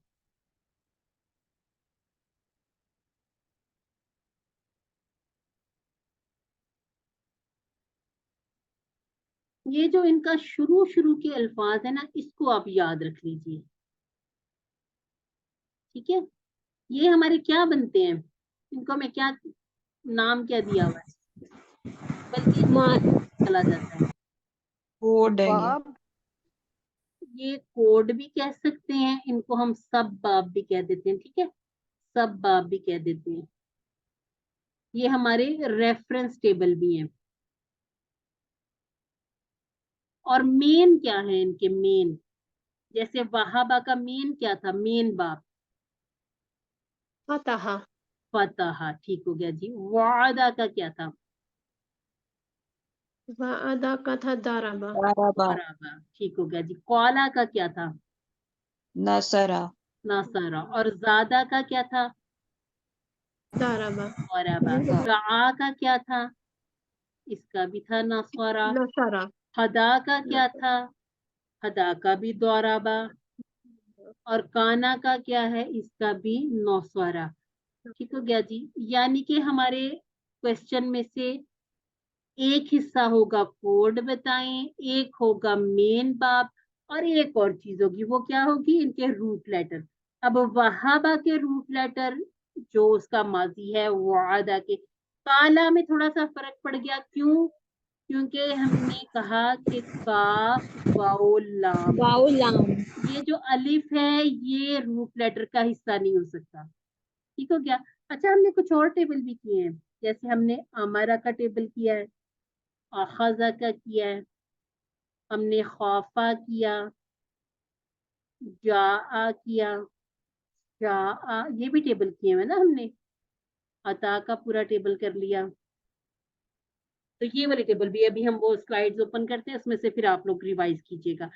ये जो इनका शुरू शुरू के अल्फाज है ना, इसको आप याद रख लीजिए। ठीक है, ये हमारे क्या बनते हैं, इनको मैं क्या नाम क्या दिया हुआ है, बल्कि चला जाता है। कोड है ये कोड भी कह सकते हैं, इनको हम सब बाब भी कह देते हैं। ठीक है, सब बाब भी कह देते हैं। ये हमारे रेफरेंस टेबल भी हैं। और मेन क्या है इनके? मेन, जैसे वहाबा का मेन क्या था? मेन बाब फतहा, फतहा। ठीक हो गया जी। वादा का क्या था? वादा का था दाराबा, बराबर। ठीक हो गया जी। कौला का क्या था? नसरा, नासारा। और ज्यादा का क्या था? दाराबा, बराबर। रआ का क्या था? इसका भी था नसरा। नसरा, हदा का क्या था? हदा का भी दौराबा। और काना का क्या है? इसका भी नौसरा। ठीक हो गया जी। यानी कि हमारे क्वेश्चन में से एक हिस्सा होगा कोड बताएं, एक होगा मेन बाब, और एक और चीज होगी, वो क्या होगी? इनके रूट लेटर। अब वहाबा के रूट लेटर जो उसका माजी है वादा के, काला में थोड़ा सा फर्क पड़ गया। क्यों? क्योंकि हमने कहा कि काफ वाओ लाम, वाओ लाम, ये जो अलिफ है ये रूट लेटर का हिस्सा नहीं हो सकता। ठीक हो गया। अच्छा, हमने कुछ और टेबल भी किए हैं, जैसे हमने अमारा का टेबल किया है, अखजा का किया है, हमने खौफा किया, जा किया, जा ये भी टेबल किए हुए ना हमने, अता का पूरा टेबल कर लिया। तो ये वाली टेबल भी अभी हम वो स्लाइड्स ओपन करते हैं, उसमें से फिर आप लोग रिवाइज कीजिएगा।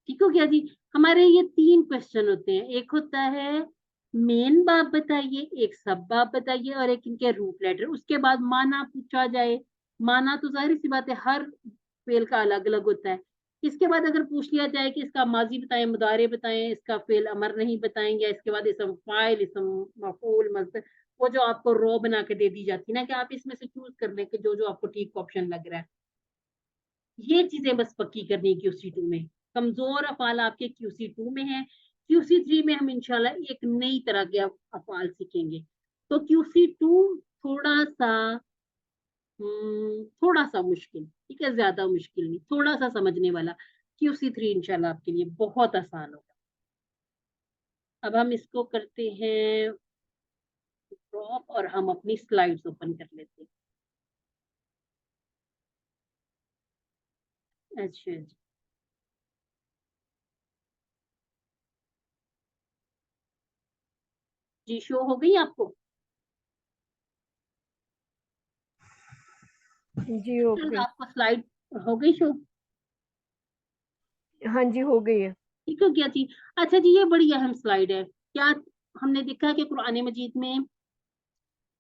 ठीक हो गया जी। हमारे ये 3 क्वेश्चन होते हैं, एक होता है मेन बाब बताइए, एक सब बाब बताइए और एक इनके रूट लेटर। उसके बाद माना पूछा जाए, माना तो जाहिर सी बात है हर फेल का अलग अलग होता है। इसके बाद अगर पूछ लिया जाए कि इसका माजी बताएं, मुदारे बताएं, इसका फेल अमर नहीं बताएंगे, इसके बाद इसम फाइल, इसम मफूल, मस्दर, वो जो आपको रो बना के दे दी जाती है ना कि आप इसमें से चूज कर लें कि जो जो आपको ठीक ऑप्शन लग रहा है। ये चीजें बस पक्की करनी है QC2 में। कमजोर अफाल आपके QC2 में है। QC3 में हम इंशाल्लाह एक नई तरह के अफाल सीखेंगे। तो QC2 थोड़ा सा थोड़ा सा मुश्किल, ठीक है, ज्यादा मुश्किल नहीं, थोड़ा सा समझने वाला। QC3 इंशाल्लाह आपके लिए बहुत आसान होगा। अब हम इसको करते हैं ड्रॉप और हम अपनी स्लाइड्स ओपन कर लेते हैं। अच्छा जी, जी शो हो गई आपको? जी हो गई। आपको स्लाइड हो गई शो? हाँ जी हो गई है। ठीक हो गया जी। अच्छा जी, ये बड़ी अहम स्लाइड है। क्या हमने देखा कि कुरान मजीद में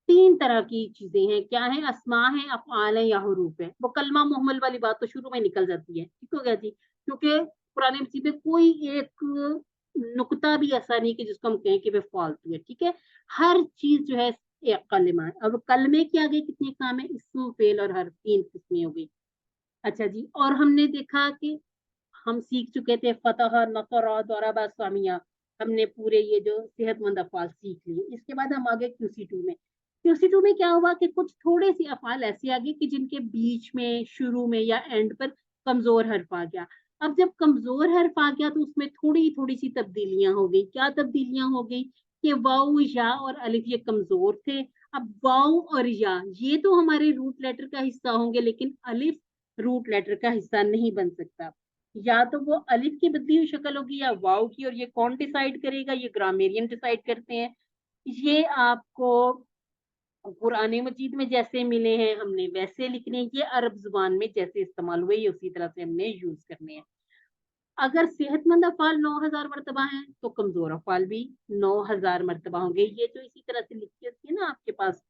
3 तरह की चीजें हैं, क्या है, अस्मा है, अफ़आल है या हुरूफ है। वो कलमा मुहम्मल वाली बात तो शुरू में निकल जाती है, ठीक हो गया जी, क्योंकि कुरान मजीद में कोई एक नुक्ता भी ऐसा नहीं कि जिसको हम कहें कि वे फालतू है, ठीक है। हर चीज जो है एक कलमा है। अब कलमे के आगे कितने काम है, इस्म, फेल और हर्फ, 3 किस्में हो गई। अच्छा जी, और हमने देखा कि हम सीख चुके थे फतह, नसर, दरबा, सामिया। हमने पूरे ये जो सेहतमंद अफाल सीख लिए। इसके बाद हम आगे QC2 में। QC2 में क्या हुआ कि कुछ थोड़े से अफाल ऐसे आ गए कि जिनके बीच में, शुरू में या एंड पर कमजोर हर्फ आ गया। अब जब कमजोर हर्फ आ गया तो उसमें थोड़ी थोड़ी सी तब्दीलियां हो गई। क्या तब्दीलियां हो गई कि वाउ, या और अलिफ ये कमजोर थे। अब वाउ और या ये तो हमारे रूट लेटर का हिस्सा होंगे, लेकिन अलिफ रूट लेटर का हिस्सा नहीं बन सकता। या तो वो अलिफ की बदली हुई शक्ल होगी या वाव की, और ये कौन डिसाइड करेगा, ये ग्रामेरियन डिसाइड करते हैं। ये आपको कुरान मजीद में जैसे मिले हैं हमने वैसे लिखने हैं, ये अरब जुबान में जैसे इस्तेमाल हुए ये उसी तरह से हमने यूज करने हैं। अगर सेहतमंद अफाल 9000 मरतबा हैं तो कमजोर अफाल भी 9000 मरतबा होंगे। ये जो इसी तरह से लिखी होती है ना आपके पास,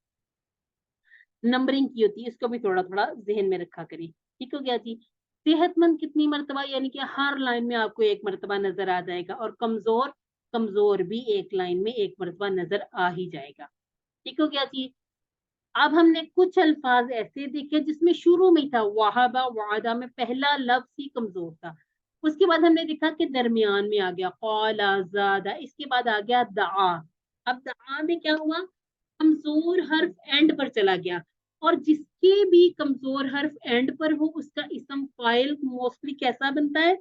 नंबरिंग की होती है, इसको भी थोड़ा थोड़ा जहन में रखा करें। ठीक हो गया जी। सेहतमंद कितनी मरतबा, यानी कि हर लाइन में आपको एक मरतबा नजर आ जाएगा, और कमजोर, कमजोर भी एक लाइन में एक मरतबा नजर आ ही जाएगा। ठीक हो गया जी। अब हमने कुछ अल्फाज ऐसे देखे जिसमें शुरू में था वाहबा, वादा में पहला लफ्ज ही कमजोर था। उसके बाद हमने देखा कि दरमियान में आ गया कौला, ज़ादा, इसके बाद आ गया दआ। अब दआ में क्या हुआ, कमजोर हर्फ एंड पर चला गया, और जिसके भी कमजोर हर्फ एंड पर हो उसका इसम फाइल मोस्टली कैसा बनता है,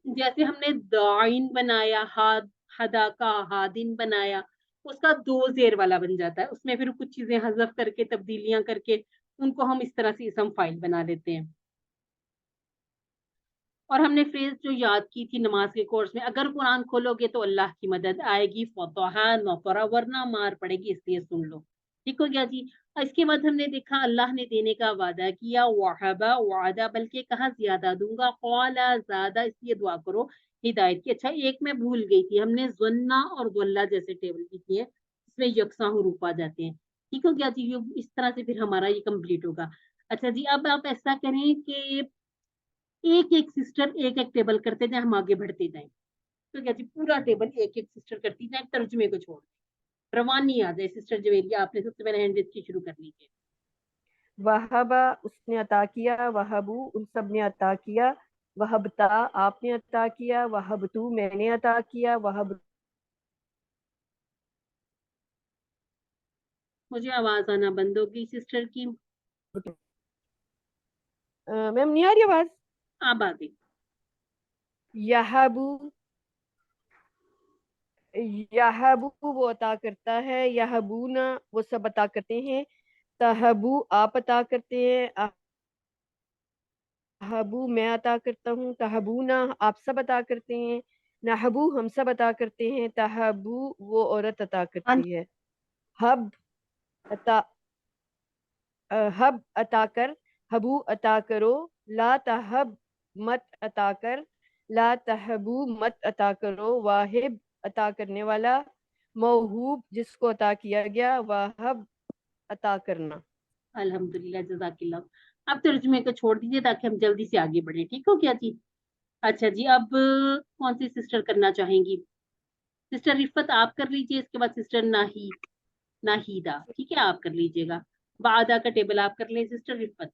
जैसे हमने दाइन बनाया, हाद, हदा का हादिन बनाया, उसका 2 जेर वाला बन जाता है। उसमें फिर कुछ चीजें हजफ करके, तब्दीलियां करके उनको हम इस तरह से इसम फाइल बना लेते हैं। और हमने फ्रेज जो याद की थी नमाज के कोर्स में, अगर कुरान खोलोगे तो अल्लाह की मदद आएगी, फतहा नफरा, वरना मार पड़ेगी, इसलिए सुन लो। ठीक हो गया जी। इसके बाद हमने देखा अल्लाह ने देने का वादा किया, वहबा, वादा, बल्कि कहा ज्यादा दूंगा, कौला, ज्यादा, इसलिए दुआ करो हिदायत की। अच्छा, एक मैं भूल गई थी, हमने ज़न्ना और ज़ल्ला जैसे टेबल की थी, इसमें यकसा हुरूफ आ जाते हैं। ठीक हो गया जी। ये इस तरह से फिर हमारा ये कंप्लीट होगा। अच्छा जी, अब आप ऐसा करें कि एक एक सिस्टर एक एक टेबल करते जाए, हम आगे बढ़ते जाएं। तो क्या जी, पूरा टेबल एक एक सिस्टर करती जाए, तर्जुमे को छोड़ रवानी आ जाए। सिस्टर जवेरिया, आपने सबसे पहले हैंड रेज की शुरू कर लीजिए। वहबा उसने अता किया, वहबू उन सब ने अता किया, वहबता आपने अता किया, वहबतू मैंने अता किया, वहब मुझे आवाज आना बंद हो गई सिस्टर की। मैम नहीं आ रही आवाज? आप आ गई। यहबू, यहबू वो अता करता है, यहबूना वो सब अता करते हैं, तहबू आप अता करते हैं, अहबू मैं अता करता हूँ, तहबूना आप सब अता करते हैं, नहबू हम सब अता करते हैं, तहबू वो औरत अता हाँ करती है, हब अता हब अता कर, हबू अता करो, ला तहब मत अता कर, ला तहबू मत अता करो, वाहिब अता करने वाला, मौहूब जिसको अता किया गया, वाहब अता करना। अल्हम्दुलिल्लाह, जज़ाकिल्लाह। अब तर्जुमे को छोड़ दीजिए ताकि हम जल्दी से आगे बढ़े, ठीक हो क्या जी? अच्छा जी, अब कौन सी सिस्टर करना चाहेंगी? सिस्टर रिफत आप कर लीजिए, इसके बाद सिस्टर नाहीदा, ठीक है, आप कर लीजिएगा। वादा का टेबल आप कर ले सिस्टर रिफत।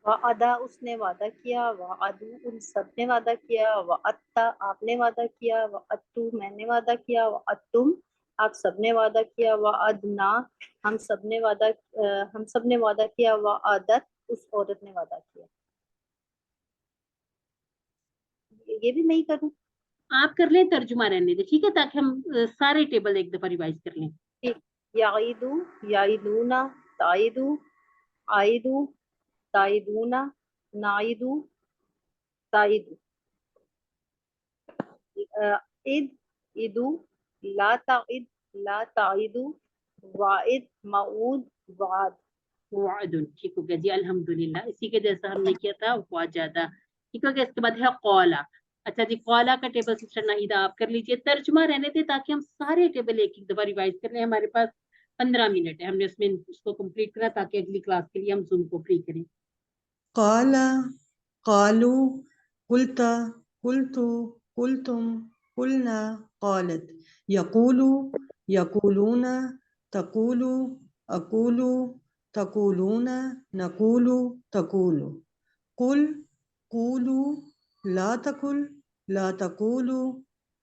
वादा उसने वादा किया, वादू उन सब ने वादा किया, वात्ता आपने वादा किया, वात्तू मैंने वादा किया, वात्तुम आप सब ने वादा किया, वादना हम सब ने वादा किया, वादत उस औरत ने वादा किया। ये भी मैं ही करूं? आप कर लें, तर्जुमा रहने दे, ठीक है, ताकि हम सारे टेबल एक दफा रिवाइज कर लें। ठीक। याइदू याइदूना, ताइदू आइदू, ताइदूना, नाइदू, ताइदू, इद इदू, ला ताइद, ला ताइदू, वाइद, मऊद, वाद। वादुन, ठीक हो गया जी, अल्हम्दुलिल्लाह। इसी के जैसा हमने किया था वाजादा, ठीक हो गया। इसके बाद है कौला। अच्छा जी, कौला का टेबल सिस्टर नाहिदा आप कर लीजिए। तर्जुमा रहने दे ताकि हम सारे टेबल एक एक दफा रिवाइज कर लें। हमारे पास 15 मिनट है, हमने उसमें उसको कंप्लीट करा ताकि अगली क्लास के लिए हम जूम को फ्री करें। قال قالوا قلت قلت قلتم قلنا قالت يقول يقولون تقول أقول تقولون نقول تقول قل قولوا لا تقل لا تقولوا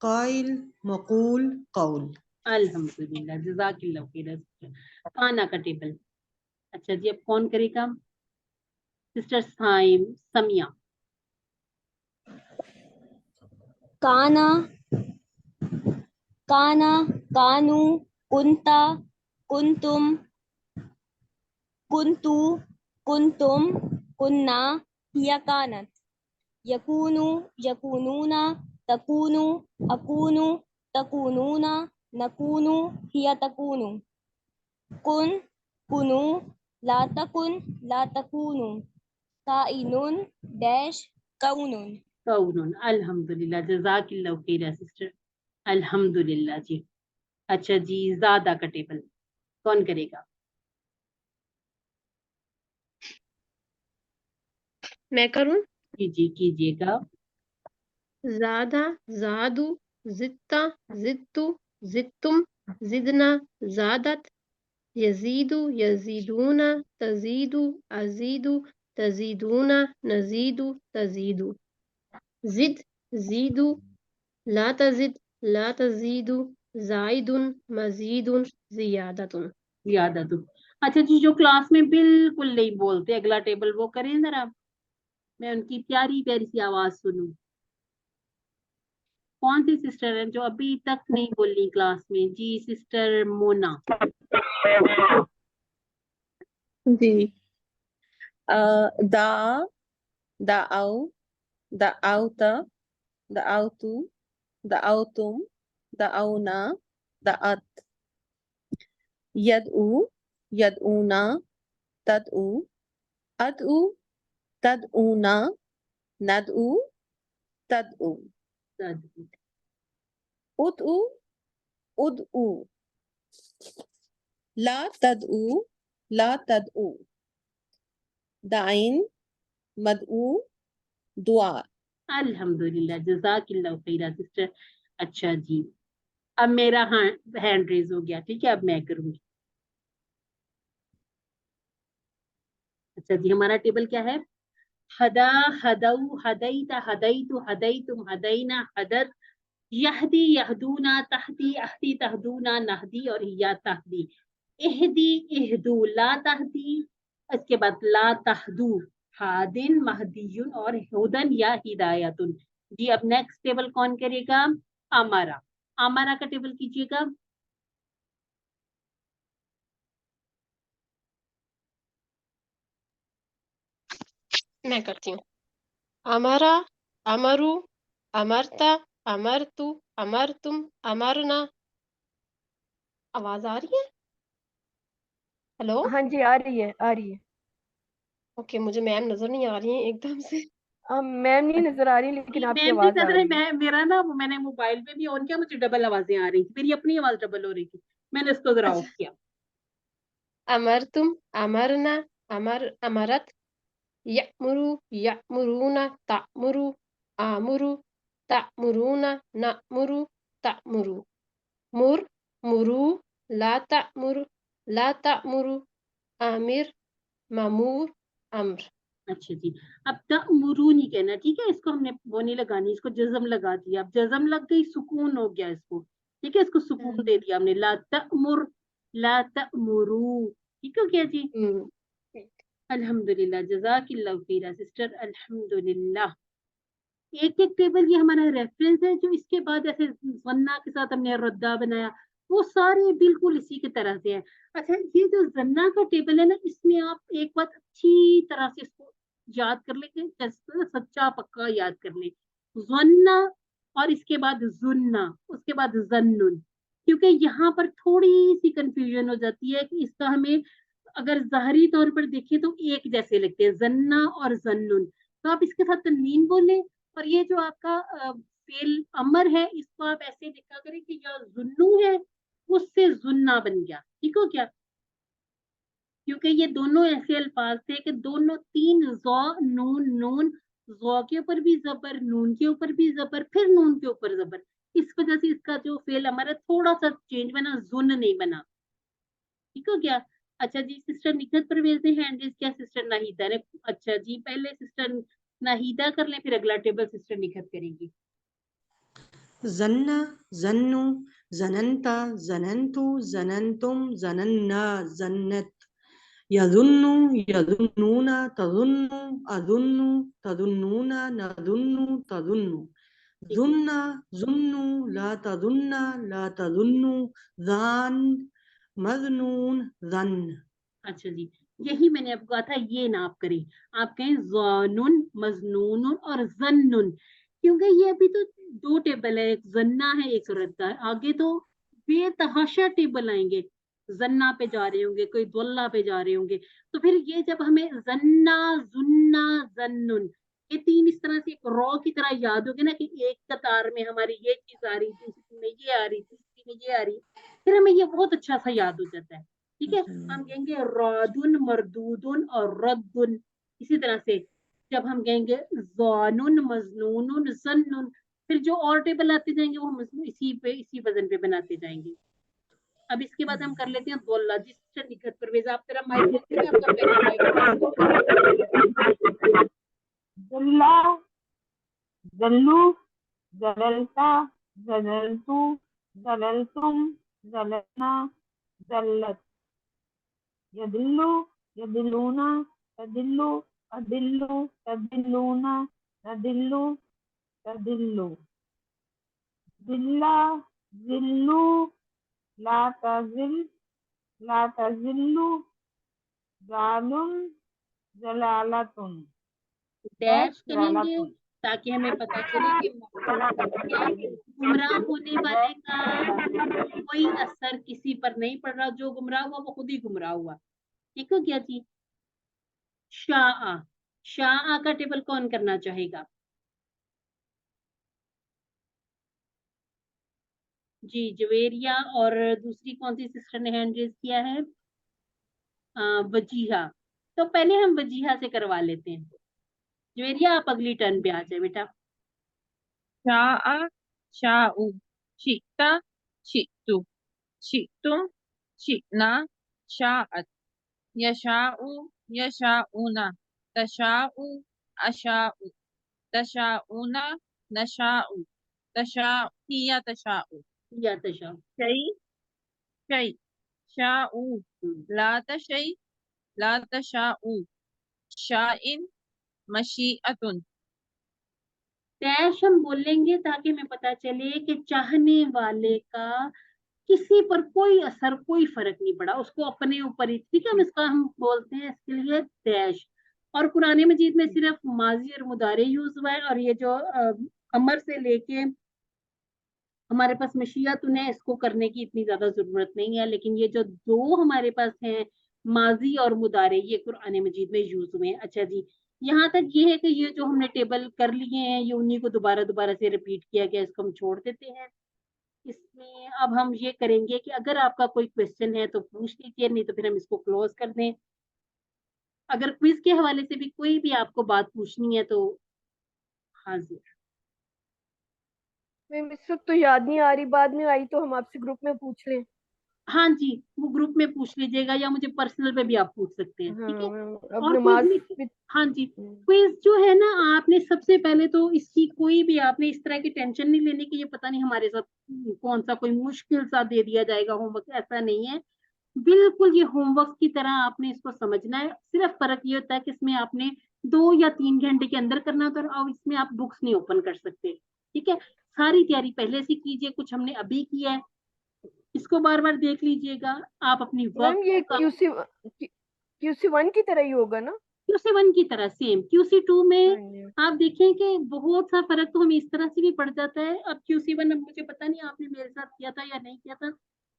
قائل مقول قول अल्हम्दुलिल्लाह, जज़ाकिल्लाह खैर। काना का टेबल। अच्छा जी, अब कौन करेगा? सिस्टर समिया। काना काना कानू कुंता कुंतुम कुंतु कुंतुम कुन्ना हिया कानत यकूनु यकूनूना तकूनु अकूनु तकूनूना नकूनु हिया तकूनु कुन कुनु ला तकूनु काइनुन डैश कौनुन। कौनुन, अल्हम्दुलिल्लाह, जज़ाकिल्लाह खैर सिस्टर, अल्हम्दुलिल्लाह जी। अच्छा जी, ज़ादा का टेबल कौन करेगा? मैं करूं? कीजिएगा। ज़ादा ज़ादू, ज़ित्ता ज़ित्तु, ज़ित्तुम, ज़िदना ज़ादत, यज़ीदु यज़ीदूना, तज़ीदु अज़ीदु, तज़ीदूना नज़ीदु तज़ीदु, ज़िद ज़ीदु, ला तज़िद ला तज़ीदु, ज़ाइदुन मज़ीदुन, ज़ियादतुन। ज़ियादतुन। अच्छा जी, जो क्लास में बिल्कुल नहीं बोलते अगला टेबल वो करें जरा, मैं उनकी प्यारी प्यारी सी आवाज सुनूं। कौन सी सिस्टर है जो अभी तक नहीं बोली क्लास में? जी, सिस्टर मोना। जी। दा दाओ दाउता दाउतु दाउतुम दाउना दाअत यदउ यदउना तदउ अदउ तदउना नदउ तदउ उदउ उदउ ला तदउ दाइन मदउ दुआ। अल्हम्दुलिल्लाह, जज़ाकिल्लाह खैरा सिस्टर। अच्छा जी, अब मेरा हैंड रेज हो गया, ठीक है, अब मैं करूंगी। अच्छा जी, हमारा टेबल क्या है? हदा हदऊ हदैता हदैतु हदैतुम हदैना हदत, यहदी यहदूना, तहदी अहदी तहदूना, नहदी और हिया तहदी, इहदी इहदू, ला तहदी, इसके बाद ला तहदू, हादिन महदीयुन और हुदन या हिदायतुन। जी, अब नेक्स्ट टेबल कौन करेगा? अमारा। अमारा का टेबल कीजिएगा। मैं करती हूँ। अमरा, अमरु, امرتا، امرتو، امرتم، امرنا. آواز آ رہی ہے؟ ہیلو. ہاں جی آ رہی ہے، آ رہی ہے. اوکے، مجھے میم نظر نہیں آ رہی ہیں ایک دم سے. میم نہیں نظر آ رہی لیکن آپ کی میم نہیں آواز آ نظر ہے، رہی ہے. میرا نا میں نے موبائل پہ بھی آن کیا، مجھے ڈبل آوازیں آ رہی تھی، میری اپنی آواز ڈبل ہو رہی تھی، میں نے اس کو ذرا آف کیا. امرتم، امرنا، امرت، یأمرو، یأمرون، تأمرو، آمرو، تأمرون، نأمرو، تأمرو، مر، مرو، لا تأمر، لا تأمرو، آمر، مامور، امر. اچھا جی، اب تأمرو نہیں کہنا، ٹھیک ہے، اس کو ہم نے وہ نہیں لگانی، اس کو جزم لگا دیا، اب جزم لگ گئی، سکون ہو گیا اس کو، ٹھیک ہے، اس کو سکون دے دیا ہم نے، لا تأمر، لا تأمرو، ٹھیک ہو گیا جی. الحمدللہ، جزاک اللہ خیرہ سسٹر، الحمدللہ. ایک ایک ٹیبل یہ ہمارا ریفرنس ہے، جو اس کے بعد ایسے زنا کے ساتھ ہم نے ردہ بنایا، وہ سارے بالکل اسی کی طرح سے ہیں. اچھا، یہ جو زنا کا ٹیبل ہے نا، اس میں آپ ایک بات اچھی طرح سے اس کو یاد کر لیں، کہ سچا پکا یاد کر لیں، زنا اور اس کے بعد زنا، اس کے بعد زنن، کیونکہ یہاں پر تھوڑی سی کنفیوژن ہو جاتی ہے کہ اس کا ہمیں اگر ظاہری طور پر دیکھیں تو ایک جیسے لگتے ہیں، زنا اور زنن، تو آپ اس کے ساتھ تنوین بولیں، اور یہ جو آپ کا فعل امر ہے، اس کو آپ ایسے لکھا کریں کہ جو زنو ہے اس سے زنا بن گیا، ٹھیک ہو کیا، کیونکہ یہ دونوں ایسے الفاظ تھے کہ دونوں تین زو نون نون، زو کے اوپر بھی زبر، نون کے اوپر بھی زبر، پھر نون کے اوپر زبر، اس وجہ سے اس کا جو فعل امر ہے تھوڑا سا چینج بنا، زن نہیں بنا، ٹھیک ہو گیا. اچھا جی، سسٹر نکھت پرویز نے ہینڈ ریز کیا، سسٹر ناہیدہ نے. اچھا جی، پہلے سسٹر ناہیدہ کر لیں، پھر اگلا ٹیبل سسٹر نکھت کریں گی. ظن، ظنوا، ظننت، ظننتو، ظننتم، ظننا، ظنت. يظن، يظنون، تظن، أظن، تظنون، نظن، تظن. ظن، ظن، لا تظن، لا تظن، ظان، مظنون، ظن. اچھا جی، یہی میں نے آپ کو کہا تھا، یہ نہ آپ کریں، آپ کہیں ظانن، مظنون اور ظنن، کیونکہ یہ ابھی تو دو ٹیبل ہے، ایک زنا ہے ایک ردہ ہے، آگے تو بے تحاشا ٹیبل آئیں گے، زنا پہ جا رہے ہوں گے، کوئی دولہ پہ جا رہے ہوں گے، تو پھر یہ جب ہمیں زنا، زنا، زنن، یہ تین اس طرح سے ایک رو کی طرح یاد ہوگی نا، کہ ایک قطار میں ہماری یہ چیز آ رہی، دوسری میں یہ آ رہی، تیسری میں یہ آ رہی، پھر ہمیں یہ بہت اچھا سا یاد ہو جاتا ہے، ٹھیک ہے. ہم کہیں گے رادن، مردودن اور ردن، اسی طرح سے جب ہم کہیں گے زانن، مظنون، ظنن، پھر جو اور ٹیبل آتے جائیں گے وہ ہم اسی وزن پہ بناتے جائیں گے. اب اس کے بعد ہم کر لیتے ہیں دولہ. جس سے نکھت پرویز آپ تیرا مائک دیتے ہیں، آپ کا پہلا مائک. ذلہ، ذلو، ذللتا، ذللتو، ذللتم، ذللنا، ذلت. یدلو، یدلونا، تدلو، ادلو، تدلونا، ندلو، تدلو. ذلہ، ذلو، لا تزل، لا تزلو، ظالم، ضلالتن، ڈیش کریں گے تاکہ ہمیں پتا چلے کہ گمراہ ہونے والے کا کوئی اثر کسی پر نہیں پڑ رہا، جو گمراہ ہوا وہ خود ہی گمراہ ہوا، ٹھیک ہو کیا جی. شاء، شاء کا ٹیبل کون کرنا چاہے گا؟ جی، جویریہ اور دوسری کون سی سسٹر نے ہینڈ ریز کیا ہے؟ وجیہہ. تو پہلے ہم وجیہہ سے کروا لیتے ہیں. جویریہ آپ اگلی ٹرن پہ آ جائے بیٹا. شاء، شاء، شئت، شئت، شئتم، شئنا، شاءت. یشاء، یشاءون، تشاء، اشاء، تشاءون، نشاء، تشاء، ہی تشاء. یا تشاء. شیء، شیء، شاء، لا تشیء، لا تشاء، شاء، مشیئۃ. ڈیش ہم بولیں گے تاکہ ہمیں پتا چلے کہ چاہنے والے کا کسی پر کوئی اثر، کوئی فرق نہیں پڑا، اس کو اپنے اوپر ہی، ٹھیک ہے، اس کا ہم بولتے ہیں اس کے لیے ڈیش. اور قرآن مجید میں صرف ماضی اور مضارع یوز ہوا ہے، اور یہ جو امر سے لے کے ہمارے پاس مشیت ہے، اس کو کرنے کی اتنی زیادہ ضرورت نہیں ہے، لیکن یہ جو دو ہمارے پاس ہیں ماضی اور مضارع، یہ قرآن مجید میں یوز ہوئے ہیں۔ اچھا جی، یہاں تک یہ ہے کہ یہ جو ہم نے ٹیبل کر لیے ہیں یہ انہی کو دوبارہ سے ریپیٹ کیا گیا، اس کو ہم چھوڑ دیتے ہیں۔ اس میں اب ہم یہ کریں گے کہ اگر آپ کا کوئی کوشچن ہے تو پوچھ لیجیے، نہیں تو پھر ہم اس کو کلوز کر دیں۔ اگر کوئز کے حوالے سے بھی کوئی بھی آپ کو بات پوچھنی ہے تو حاضر۔ میم اس وقت تو یاد نہیں آ رہی، بعد میں آئی تو ہم آپ سے گروپ میں پوچھ لیں۔ ہاں جی، وہ گروپ میں پوچھ لیجیے گا یا مجھے پرسنل پہ بھی آپ پوچھ سکتے ہیں، ٹھیک ہے؟ ہاں اب اور نماز ہاں جی، کوئز جو ہے نا، آپ نے سب سے پہلے تو اس کی کوئی بھی آپ نے اس طرح کی ٹینشن نہیں لینی کہ یہ پتہ نہیں ہمارے ساتھ کون سا کوئی مشکل سا دے دیا جائے گا ہوم ورک، ایسا نہیں ہے۔ بالکل یہ ہوم ورک کی طرح آپ نے اس کو سمجھنا ہے، صرف فرق یہ ہوتا ہے کہ اس میں آپ نے 2 یا 3 گھنٹے کے اندر کرنا ہوتا ہے، اور اس میں آپ بکس نہیں اوپن کر سکتے، ٹھیک ہے؟ ساری تیاری پہلے سے کیجیے، کچھ ہم نے ابھی کیا ہے، اس کو بار بار دیکھ لیجیے گا، آپ اپنی میم یہ وقت QC1 کی طرح ہی ہوگا نا؟ QC1 کی طرح سیم QC2 میں ہاں جی۔ آپ دیکھیں کہ بہت سا فرق تو ہمیں اس طرح سے بھی پڑ جاتا ہے۔ اب QC1 اب مجھے پتا نہیں آپ نے میرے ساتھ کیا تھا یا نہیں کیا تھا،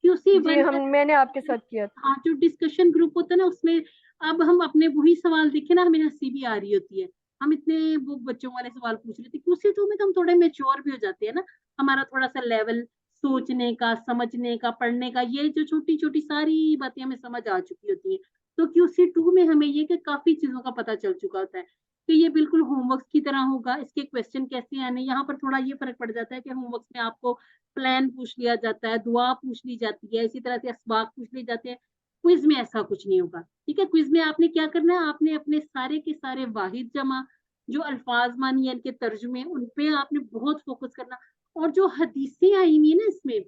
QC1 میں نے آپ کے ساتھ کیا تھا۔ ہاں، جو ڈسکشن گروپ ہوتا ہے نا، اس میں اب ہم اپنے وہی سوال دیکھیں نا، ہمیں ہنسی بھی آ رہی ہوتی ہے، ہم اتنے وہ بچوں والے سوال پوچھ رہے تھے۔ QC2 میں تو ہم تھوڑے میچور بھی ہو جاتے ہیں نا، ہمارا تھوڑا سا لیول سوچنے کا، سمجھنے کا، پڑھنے کا، یہ جو چھوٹی چھوٹی ساری باتیں ہمیں سمجھ آ چکی ہوتی ہیں۔ تو QC2 میں ہمیں یہ کہ کافی چیزوں کا پتہ چل چکا ہوتا ہے کہ یہ بالکل ہوم ورک کی طرح ہوگا، اس کے کویسچن کیسے آنے۔ یہاں پر تھوڑا یہ فرق پڑ جاتا ہے کہ ہوم ورک میں آپ کو پلان پوچھ لیا جاتا ہے، دعا پوچھ لی جاتی ہے، اسی طرح سے اسباق پوچھ لیے جاتے ہیں۔ کوئز میں ایسا کچھ نہیں ہوگا، ٹھیک ہے؟ کوئز میں آپ نے کیا کرنا ہے، آپ نے اپنے سارے کے سارے واحد جمع جو الفاظ مانی ہیں، ان کے ترجمے، ان پہ آپ نے بہت فوکس کرنا، اور جو حدیثیں آئی ہوئی ہیں نا اس میں،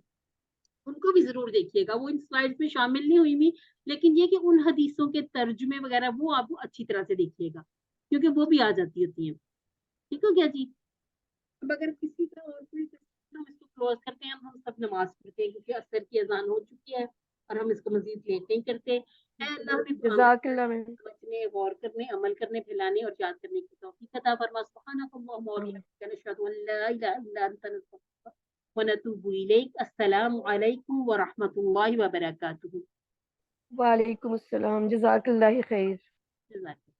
ان کو بھی ضرور دیکھیے گا۔ وہ ان سلائیڈز میں شامل نہیں ہوئی، لیکن یہ کہ ان حدیثوں کے ترجمے وغیرہ وہ آپ اچھی طرح سے دیکھیے گا، کیونکہ وہ بھی آ جاتی ہوتی ہیں۔ ٹھیک ہو گیا جی؟ اب اگر کسی کا اور کوئی ہم اس کو کلوز کرتے ہیں، ہم سب نماز پڑھتے ہیں کیونکہ عصر کی اذان ہو چکی ہے اور ہم اس کو مزید لیٹ نہیں کرتے۔ اے اللہ ہمیں قرآن جزاک اللہ میم۔ سمجھنے، غور کرنے، عمل کرنے، پھیلانے اور یاد کرنے کی توفیق عطا فرما۔ سبحانک اللہم و بحمدک، نشہد ان لا الہ الا انت، نستغفرک ونتوب الیک۔ السلام علیکم ورحمۃ اللہ وبرکاتہ۔ وعلیکم السلام، جزاک اللہ خیر۔ جزاک اللہ۔